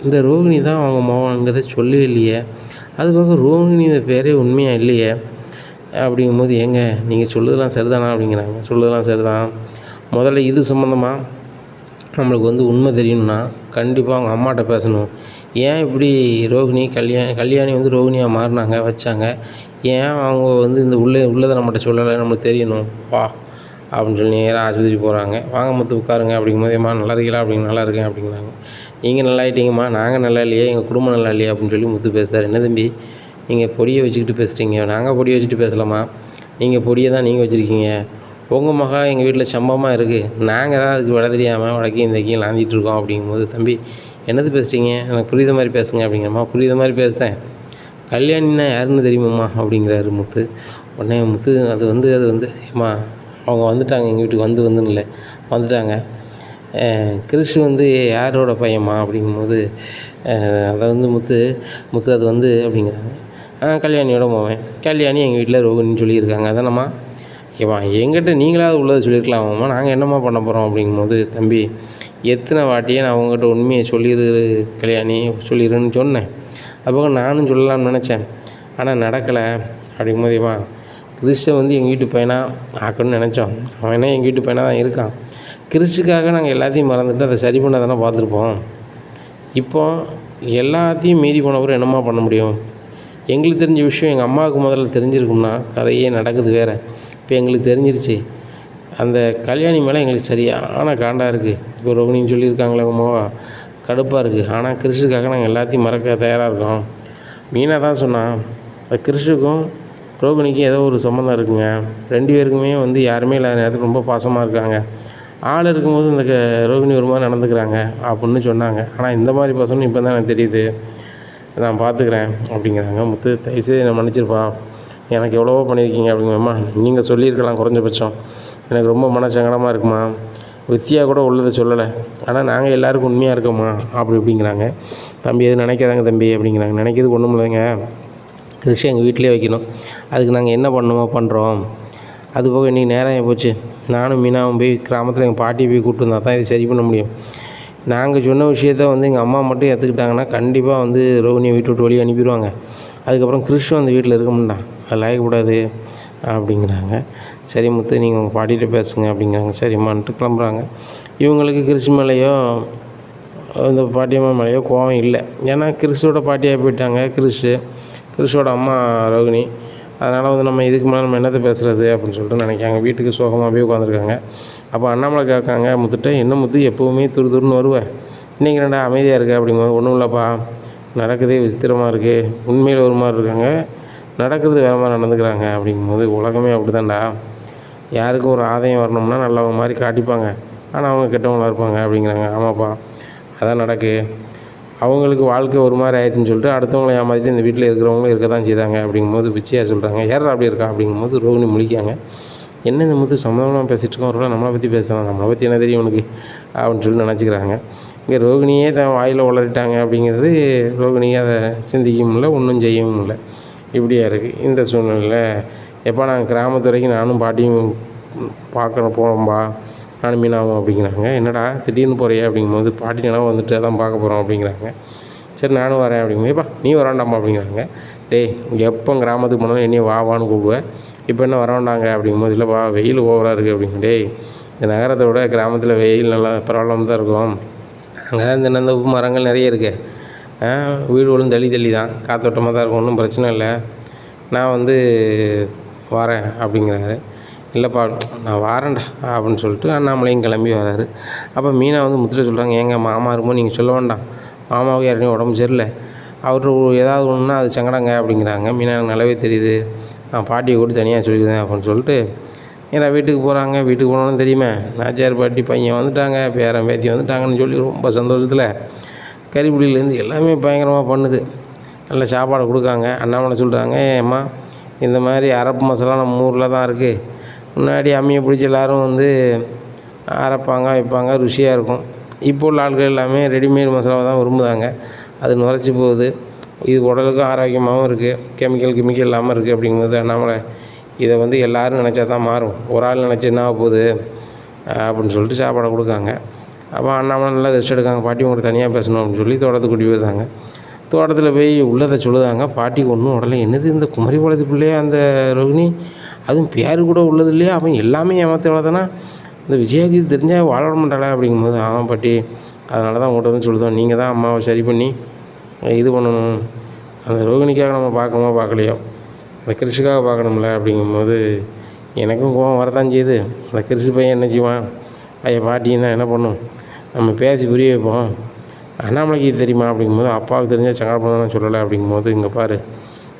இந்த ரோகிணி தான் அவங்க மகங்கிறத சொல்லவே இல்லையே, அது போக ரோகிணி இந்த பேரே உண்மையாக இல்லையே அப்படிங்கும்போது, ஏங்க நீங்கள் சொல்லுறதெல்லாம் சரிதானா அப்படிங்கிறாங்க. சொல்லுறதெல்லாம் சரிதான், முதல்ல இது சம்மந்தமாக நம்மளுக்கு வந்து உண்மை தெரியணும்னா கண்டிப்பாக அவங்க அம்மாட்ட பேசணும். ஏன் இப்படி ரோகிணி கல்யாணி வந்து ரோகிணியாக மாறினாங்க வச்சாங்க, ஏன் அவங்க வந்து இந்த உள்ளதை நம்மகிட்ட சொல்லலை, நம்மளுக்கு தெரியணும் வா அப்படின்னு சொல்லி நேராக ஆஸ்பத்திரி போகிறாங்க. வாங்க முத்து உட்காருங்க அப்படிங்கும்போது, ஏம்மா நல்லா இருக்கீங்களா அப்படிங்க, நல்லா இருக்கேன் அப்படிங்கிறாங்க. நீங்கள் நல்லா ஆகிட்டீங்கம்மா, நாங்கள் நல்லா இல்லையே, எங்கள் குடும்பம் நல்லா இல்லையா அப்படின்னு சொல்லி முத்து பேசுகிறார். என்ன தம்பி நீங்கள் பொடியை வச்சுக்கிட்டு பேசுகிறீங்க, நாங்கள் பொடியை வச்சுட்டு பேசலாமா, நீங்கள் பொடியை தான் நீங்கள் வச்சுருக்கீங்க, உங்கள் மகா எங்கள் வீட்டில் சம்பவமாக இருக்குது, நாங்கள் தான் அதுக்கு விட தெரியாமல் வடக்கையும் இந்தக்கையும் லாந்திட்டுருக்கோம் அப்படிங்கும்போது, தம்பி என்னது பேசுகிறீங்க, எனக்கு புரியுத மாதிரி பேசுங்க அப்படிங்கிறம்மா. புரியுத மாதிரி பேசுகிறேன், கல்யாணின்னா யாருன்னு தெரியுமாம்மா அப்படிங்கிறாரு முத்து. உடனே முத்து அது வந்து ஏம்மா அவங்க வந்துட்டாங்க எங்கள் வீட்டுக்கு, வந்துன்னு இல்லை வந்துட்டாங்க, கிறிஷ் வந்து யாரோட பையன்மா அப்படிங்கும்போது, அதை வந்து முத்து அது வந்து அப்படிங்கிறாங்க. கல்யாணியோட போவேன், கல்யாணி எங்கள் வீட்டில் ரோகிணின்னு சொல்லியிருக்காங்க, அதானம்மா, ஏம்மா எங்கிட்ட நீங்களாவது உள்ளதை சொல்லியிருக்கலாமாம்மா, நாங்கள் என்னம்மா பண்ண போகிறோம் அப்படிங்கும்போது, தம்பி எத்தனை வாட்டியே நான் அவங்ககிட்ட உண்மையை கல்யாணி சொல்லிடுன்னு சொன்னேன், அப்போ நானும் சொல்லலாம்னு நினச்சேன், ஆனால் நடக்கலை அப்படிங்கும்போது, ஏம்மா கிறிஷை வந்து எங்கள் வீட்டு பையனாக ஆக்கணும்னு நினச்சோம், அவனே எங்கள் வீட்டு பையனாக தான் இருக்கான், கிறிஷுக்காக நாங்கள் எல்லாத்தையும் மறந்துட்டு அதை சரி பண்ண தானே பார்த்துருப்போம், இப்போது எல்லாத்தையும் மீறி போனவரை என்னம்மா பண்ண முடியும், எங்களுக்கு தெரிஞ்ச விஷயம் எங்கள் அம்மாவுக்கு முதல்ல தெரிஞ்சிருக்கும்னா கதையே நடக்குது வேறு, இப்போ எங்களுக்கு தெரிஞ்சிருச்சு, அந்த கல்யாணி மேலே எங்களுக்கு சரியான காண்டாக இருக்குது, இப்போ ரோகிணின்னு சொல்லியிருக்காங்களே அம்மாவா கடுப்பாக இருக்குது, ஆனால் கிறிஷுக்காக நாங்கள் எல்லாத்தையும் மறக்க தயாராக இருக்கோம். மீனா தான் சொன்னான், அது கிறிஷுக்கும் ரோகிணிக்கும் ஏதோ ஒரு சம்மந்தம் இருக்குங்க, 2 பேருக்குமே வந்து யாருமே இல்லாத நேரத்தில் ரொம்ப பாசமாக இருக்காங்க, ஆள் இருக்கும்போது இந்த ரோகிணி ஒரு மாதிரி நடந்துக்கிறாங்க அப்படின்னு சொன்னாங்க, ஆனால் இந்த மாதிரி பாசம்னு இப்போ தான் எனக்கு தெரியுது, நான் பார்த்துக்கிறேன் அப்படிங்கிறாங்க. முத்து தயவுசெய்து என்னை மன்னிச்சிருப்பா, எனக்கு எவ்வளவோ பண்ணியிருக்கீங்க அப்படிங்கம்மா, நீங்கள் சொல்லியிருக்கலாம் குறைஞ்சபட்சம், எனக்கு ரொம்ப மனசங்கடமாக இருக்குமா, வித்தியா கூட உள்ளதை சொல்லலை, ஆனால் நாங்கள் எல்லாேருக்கும் உண்மையாக இருக்கோம்மா அப்படி இப்படிங்கிறாங்க. தம்பி எதுவும் நினைக்காதாங்க தம்பி அப்படிங்கிறாங்க. நினைக்கிறதுக்கு ஒன்றும் இல்லைங்க, கிறிஷ் எங்கள் வீட்டிலே வைக்கணும், அதுக்கு நாங்கள் என்ன பண்ணணுமோ பண்ணுறோம், அதுபோக இன்றைக்கி நேரம் போச்சு, நானும் மீனாவும் போய் கிராமத்தில் எங்கள் பாட்டியை போய் கூப்பிட்டு வந்தால் தான் இதை சரி பண்ண முடியும், நாங்கள் சொன்ன விஷயத்த வந்து எங்கள் அம்மா மட்டும் ஏற்றுக்கிட்டாங்கன்னா கண்டிப்பாக வந்து ரோகிணியை வீட்டு விட்டு வெளியே அனுப்பிடுவாங்க, அதுக்கப்புறம் கிறிஷும் அந்த வீட்டில் இருக்க மாட்டான், அது லாயக்கூடாது அப்படிங்கிறாங்க. சரி முத்து நீங்கள் உங்கள் பாட்டிகிட்ட பேசுங்க அப்படிங்கிறாங்க. சரிம்மான்ட்டு கிளம்புறாங்க. இவங்களுக்கு கிறிஷ் மேலேயோ இந்த பாட்டியம்மா மேலேயோ கோவம் இல்லை, ஏன்னா கிறிஷோட பாட்டியாக போயிட்டாங்க, கிறிஷோட அம்மா ரோகிணி, அதனால் வந்து நம்ம இதுக்கு மேலே நம்ம என்னத்தை பேசுகிறது அப்படின்னு சொல்லிட்டு நினைக்காங்க. வீட்டுக்கு சோகமாகவே உட்காந்துருக்காங்க. அப்போ அண்ணாமலை கேட்காங்க முத்துட்ட, என்ன முத்து எப்போவுமே துருதுருன்னு வருவேன், இன்றைக்கி என்னடா அமைதியாக இருக்க அப்படிங்கும்போது, ஒன்றும் இல்லைப்பா, நடக்குதே விசித்திரமாக இருக்குது, உண்மையில் ஒரு மாதிரி இருக்காங்க, நடக்கிறது வேறு மாதிரி நடந்துக்கிறாங்க அப்படிங்கும்போது, உலகமே அப்படி தான்டா, யாருக்கும் ஒரு ஆதாயம் வரணும்னா நல்லவங்க மாதிரி காட்டிப்பாங்க, ஆனால் அவங்க கெட்டவங்களாக இருப்பாங்க அப்படிங்கிறாங்க. ஆமாப்பா, அதான் நடக்கு, அவங்களுக்கு வாழ்க்கை ஒரு மாதிரி ஆயிடுச்சுன்னு சொல்லிட்டு அடுத்தவங்களை ஏமாற்றிட்டு இந்த வீட்டில் இருக்கிறவங்களும் இருக்க தான் செய்தாங்க அப்படிங்கும்போது விஜயா சொல்கிறாங்க. யாரா அப்படி இருக்கா அப்படிங்கும்போது ரோகிணி முழிக்காங்க. என்ன இந்த முத்து சம்மந்தமாக பேசிகிட்டு இருக்கோம், ஒரு நம்மளை பற்றி பேசுகிறான், நம்மளை பற்றி என்ன தெரியும் உனக்கு அப்படின்னு சொல்லி நினச்சிக்கிறாங்க. இங்கே ரோகிணியே தன் வாயில் உளறிட்டாங்க அப்படிங்கிறது ரோகிணியை அதை சிந்திக்கவும் இல்லை, ஒன்றும் செய்யவும் இல்லை. இப்படியா இருக்குது இந்த சூழ்நிலையில். எப்போ நாங்கள் கிராமத்து வரைக்கும் நானும் பாட்டியும் பார்க்கணும் போகிறோம்பா, நானும் மீனாவும் அப்படிங்கிறாங்க. என்னடா திடீர்னு போகிறியா அப்படிங்கும்போது, பாட்டி நினைவு வந்துட்டு அதான் பார்க்க போகிறோம் அப்படிங்கிறாங்க. சரி நானும் வரேன் அப்படிங்கும்போது, ஏப்பா நீ வராண்டாம்மா அப்படிங்கிறாங்க. டேய் இங்கே எப்போ கிராமத்துக்கு போனாலும் என்னையும் வான்னு கூப்பிடுவேன், இப்போ என்ன வரவேண்டாங்க அப்படிங்கும்போது, இல்லைப்பா வெயில் ஓவராக இருக்குது அப்படிங்க. டேய் இந்த நகரத்தை விட கிராமத்தில் வெயில் நல்லா பரவாயில்லாமல் தான் இருக்கும், அங்கே தான் இந்த உப்பு மரங்கள் நிறைய இருக்குது, வீடுகளும் தள்ளி தான் காற்றோட்டமாக தான் இருக்கும், ஒன்றும் பிரச்சனை இல்லை, நான் வந்து வரேன் அப்படிங்கிறாரு. இல்லைப்பா நான் வாரேன்டா அப்படின்னு சொல்லிட்டு அண்ணாமலையும் கிளம்பி வராரு. அப்போ மீனா வந்து முத்துட்ட சொல்கிறாங்க, ஏங்க மாமா இருக்கும்போது நீங்கள் சொல்ல வேண்டாம், மாமாவுக்கு யாருக்கும் உடம்பு சரியில்லை, அவர் ஏதாவது ஒன்றுனா அது சங்கடங்க அப்படிங்கிறாங்க. மீனா எனக்கு நல்லாவே தெரியுது, நான் பாட்டியை கூட தனியாக சொல்லிக்கிறேன் அப்படின்னு சொல்லிட்டு ஏன்னா வீட்டுக்கு போகிறாங்க. வீட்டுக்கு போனோன்னு தெரியுமே, நாச்சியார் பாட்டி பையன் வந்துட்டாங்க, பேரன் பேத்தி வந்துட்டாங்கன்னு சொல்லி ரொம்ப சந்தோஷத்தில் கறிப்பிடியிலேருந்து எல்லாமே பயங்கரமாக பண்ணுது. நல்ல சாப்பாடு கொடுக்காங்க. அண்ணாமலை சொல்கிறாங்க, ஏம்மா இந்த மாதிரி அரப்பு மசாலா நம்ம ஊரில் தான் இருக்குது, முன்னாடி அம்மியை பிடிச்சி எல்லோரும் வந்து அரைப்பாங்க வைப்பாங்க, ருசியாக இருக்கும், இப்போ உள்ள ஆட்கள் எல்லாமே ரெடிமேட் மசாலாவை தான் விரும்புகிறாங்க, அது நுரைச்சி போகுது, இது உடலுக்கும் ஆரோக்கியமாகவும் இருக்குது, கெமிக்கல் இல்லாமல் இருக்குது அப்படிங்கும்போது, அண்ணாமலை இதை வந்து எல்லோரும் நினச்சா தான் மாறும், ஒரு ஆள் நினச்சி என்ன போகுது அப்படின்னு சொல்லிட்டு சாப்பாடை கொடுக்காங்க. அப்போ அண்ணாமலை நல்லா ரெஸ்ட் எடுக்காங்க. பாட்டி உங்கள்கிட்ட தனியாக பேசணும் அப்படின்னு சொல்லி தோட்டத்துக்கு கூட்டி போயிருந்தாங்க. தோட்டத்தில் போய் உள்ளதை சொல்லுதாங்க. பாட்டிக்கு ஒன்றும் உடலை, என்னது இந்த குமரி பாளையத்து பிள்ளையா அந்த ரோகிணி, அதுவும் பேர் கூட உள்ளது இல்லையா, அவன் எல்லாமே ஏமாற்ற வளர்த்தானா, இந்த விஜயாவுக்கு இது தெரிஞ்சால் வாழ விட மாட்டாளா அப்படிங்கும்போது, ஆமாம் பாட்டி அதனால தான் உங்கள்கிட்ட வந்து சொல்லுதோம், நீங்கள் தான் அம்மாவை சரி பண்ணி இது பண்ணணும், அந்த ரோகிணிக்காக நம்ம பார்க்கலையோ அந்த கிறிஷுக்காக பார்க்கணும்ல அப்படிங்கும்போது, எனக்கும் கோவம் வரத்தான் செய்யுது, அந்த கிறிஷு பையன் என்ன செய்வான், ஐயா பாட்டியும் தான் என்ன பண்ணும், நம்ம பேசி புரிய வைப்போம், அண்ணாமலைக்கு இது தெரியுமா அப்படிங்கும்போது, அப்பாவுக்கு தெரிஞ்சால் சங்கடப்பட சொல்லலை அப்படிங்கும்போது, இங்கே பாரு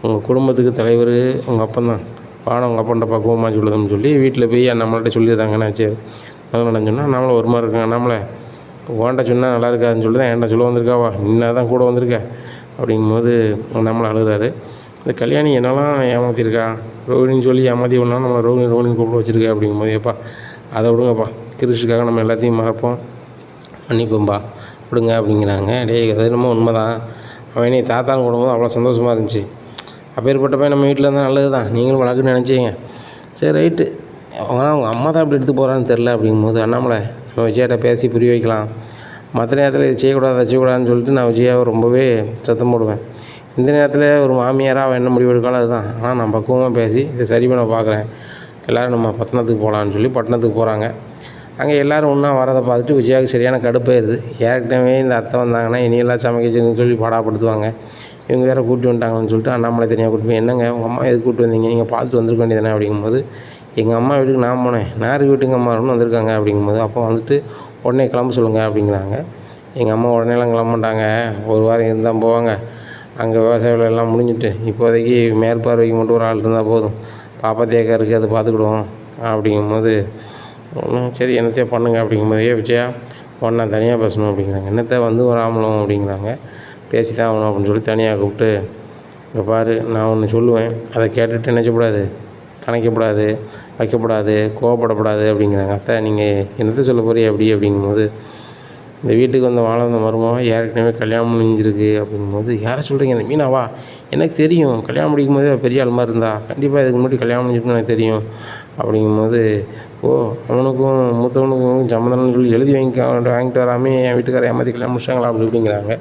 உங்கள் குடும்பத்துக்கு தலைவர் உங்கள் அப்பந்தான், வானம் உங்கள் அப்பன்ட்ட பக்குவமாக சொல்லுதுன்னு சொல்லி வீட்டில் போய் அண்ணாமலைகிட்ட சொல்லியிருந்தாங்கண்ணா. சரி நல்லா நினச்சோன்னா அண்ணாமலை ஒரு மாதிரி இருக்காங்க. அண்ணாமலை ஓன்ட்ட சொன்னால் நல்லா இருக்காதுன்னு சொல்லி தான் என்கிட்ட சொல்ல வந்திருக்காவா, இன்னும் தான் கூட வந்திருக்க அப்படிங்கும்போது அண்ணாமலை அழுகிறாரு. இந்த கல்யாணி என்னெல்லாம் ஏமாற்றிருக்கா, ரோகிணின்னு சொல்லி ஏமாற்றி ஒன்றா நம்மளை ரோகிணி கூப்பிட வச்சுருக்கா அப்படிங்கும்போது, ஏப்பா அதை விடுங்கப்பா, கிறிஷுக்காக நம்ம எல்லாத்தையும் மறப்போம், மன்னிப்போம்பா விடுங்க அப்படிங்கிறாங்க. டேய் அது என்னமோ உண்மை தான், அவனே தாத்தான்னு கூடும்போது அவ்வளோ சந்தோஷமாக இருந்துச்சு, அப்பேற்பட்ட பையன் நம்ம வீட்டில் இருந்தால் நல்லது தான், நீங்களும் வழக்குன்னு நினச்சிங்க, சரி ரைட்டு, ஆனால் அவங்க அம்மா தான் அப்படி எடுத்து போகிறான்னு தெரில அப்படிங்கும்போது, அண்ணாமலை நம்ம விஜயாட்ட பேசி புரிய வைக்கலாம், மற்ற நேரத்தில் இது செய்யக்கூடாது அதை செய்யக்கூடாதுன்னு சொல்லிட்டு நான் விஜயாவை ரொம்பவே சத்தம் போடுவேன், இந்த நேரத்தில் ஒரு மாமியாராக அவன் என்ன முடிவு எடுக்காலும் அதுதான், ஆனால் நான் பக்குவமாக பேசி இதை சரி பண்ண பார்க்குறேன், எல்லோரும் நம்ம பட்டணத்துக்கு போகலான்னு சொல்லி பட்டணத்துக்கு போகிறாங்க. அங்கே எல்லோரும் ஒன்றா வரதை பார்த்துட்டு விஜயாவுக்கு சரியான கடுப்பாயிருது. ஏற்கனவே இந்த அத்தை வந்தாங்கன்னா இனியெல்லாம் சமைக்கச்சுன்னு சொல்லி பாடாப்படுத்துவாங்க, இவங்க வேறு கூட்டி வந்துட்டாங்கன்னு சொல்லிட்டு அண்ணாமலை தனியாக கூட்டி போய், என்னங்க உங்கள் அம்மா எதுக்கு கூப்பிட்டு வந்தீங்க, நீங்கள் பார்த்துட்டு வந்துருக்க வேண்டியதானே அப்படிங்கும்போது, எங்கள் அம்மா வீட்டுக்கு நான் போனேன், நார் வீட்டுக்கு அம்மா ஒன்று வந்திருக்காங்க அப்படிங்கும்போது, அப்போ வந்துட்டு உடனே கிளம்ப சொல்லுங்கள் அப்படிங்கிறாங்க. எங்கள் அம்மா உடனேலாம் கிளம்ப மாட்டாங்க, ஒரு வாரம் இருந்தால் போவாங்க, அங்கே விவசாய வேலையெல்லாம் முடிஞ்சிட்டு இப்போதைக்கு மேற்பார்வைக்கு மட்டும் ஒரு ஆள் இருந்தால் போதும், பாப்பா தேக்கா இருக்குது அதை பார்த்துக்கிடுவோம் அப்படிங்கும்போது, சரி என்னத்தையே பண்ணுங்க அப்படிங்கும்போது, விஜயா ஒன்றா தனியாக பேசணும் அப்படிங்கிறாங்க. என்னத்தை வந்து ஒரு ஆமலம் அப்படிங்கிறாங்க. பேசி தான் ஆகணும் அப்படின்னு சொல்லி தனியாக கூப்பிட்டு, இங்கே பாரு நான் ஒன்று சொல்லுவேன், அதை கேட்டுட்டு நினச்சக்கூடாது, கணக்கப்படாது, வைக்கப்படாது, கோவப்படக்கூடாது அப்படிங்கிறாங்க. அத்தை நீங்கள் என்னத்தை சொல்ல போகிறீங்க அப்படி அப்படிங்கும்போது, இந்த வீட்டுக்கு வந்து வந்த மருமகன் ஏற்கனவே கல்யாணம் முடிஞ்சிருக்கு அப்படிங்கும்போது, யாரை சொல்கிறீங்க இந்த மீனாவா, எனக்கு தெரியும் கல்யாணம் முடிக்கும் போதே பெரிய ஆள் மாதிரி இருந்தா, கண்டிப்பாக இதுக்கு முன்னாடி கல்யாணம் முடிஞ்சிருக்குன்னு எனக்கு தெரியும் அப்படிங்கும்போது, ஓ அவனுக்கும் மூத்தவனுக்கும் சம்மந்தம்னு சொல்லி எழுதி வாங்கிட்டு வராமல் என் வீட்டுக்காரர் ஏமாற்றி கல்யாணம் முடிச்சாங்களா அப்படி இப்படிங்கிறாங்க.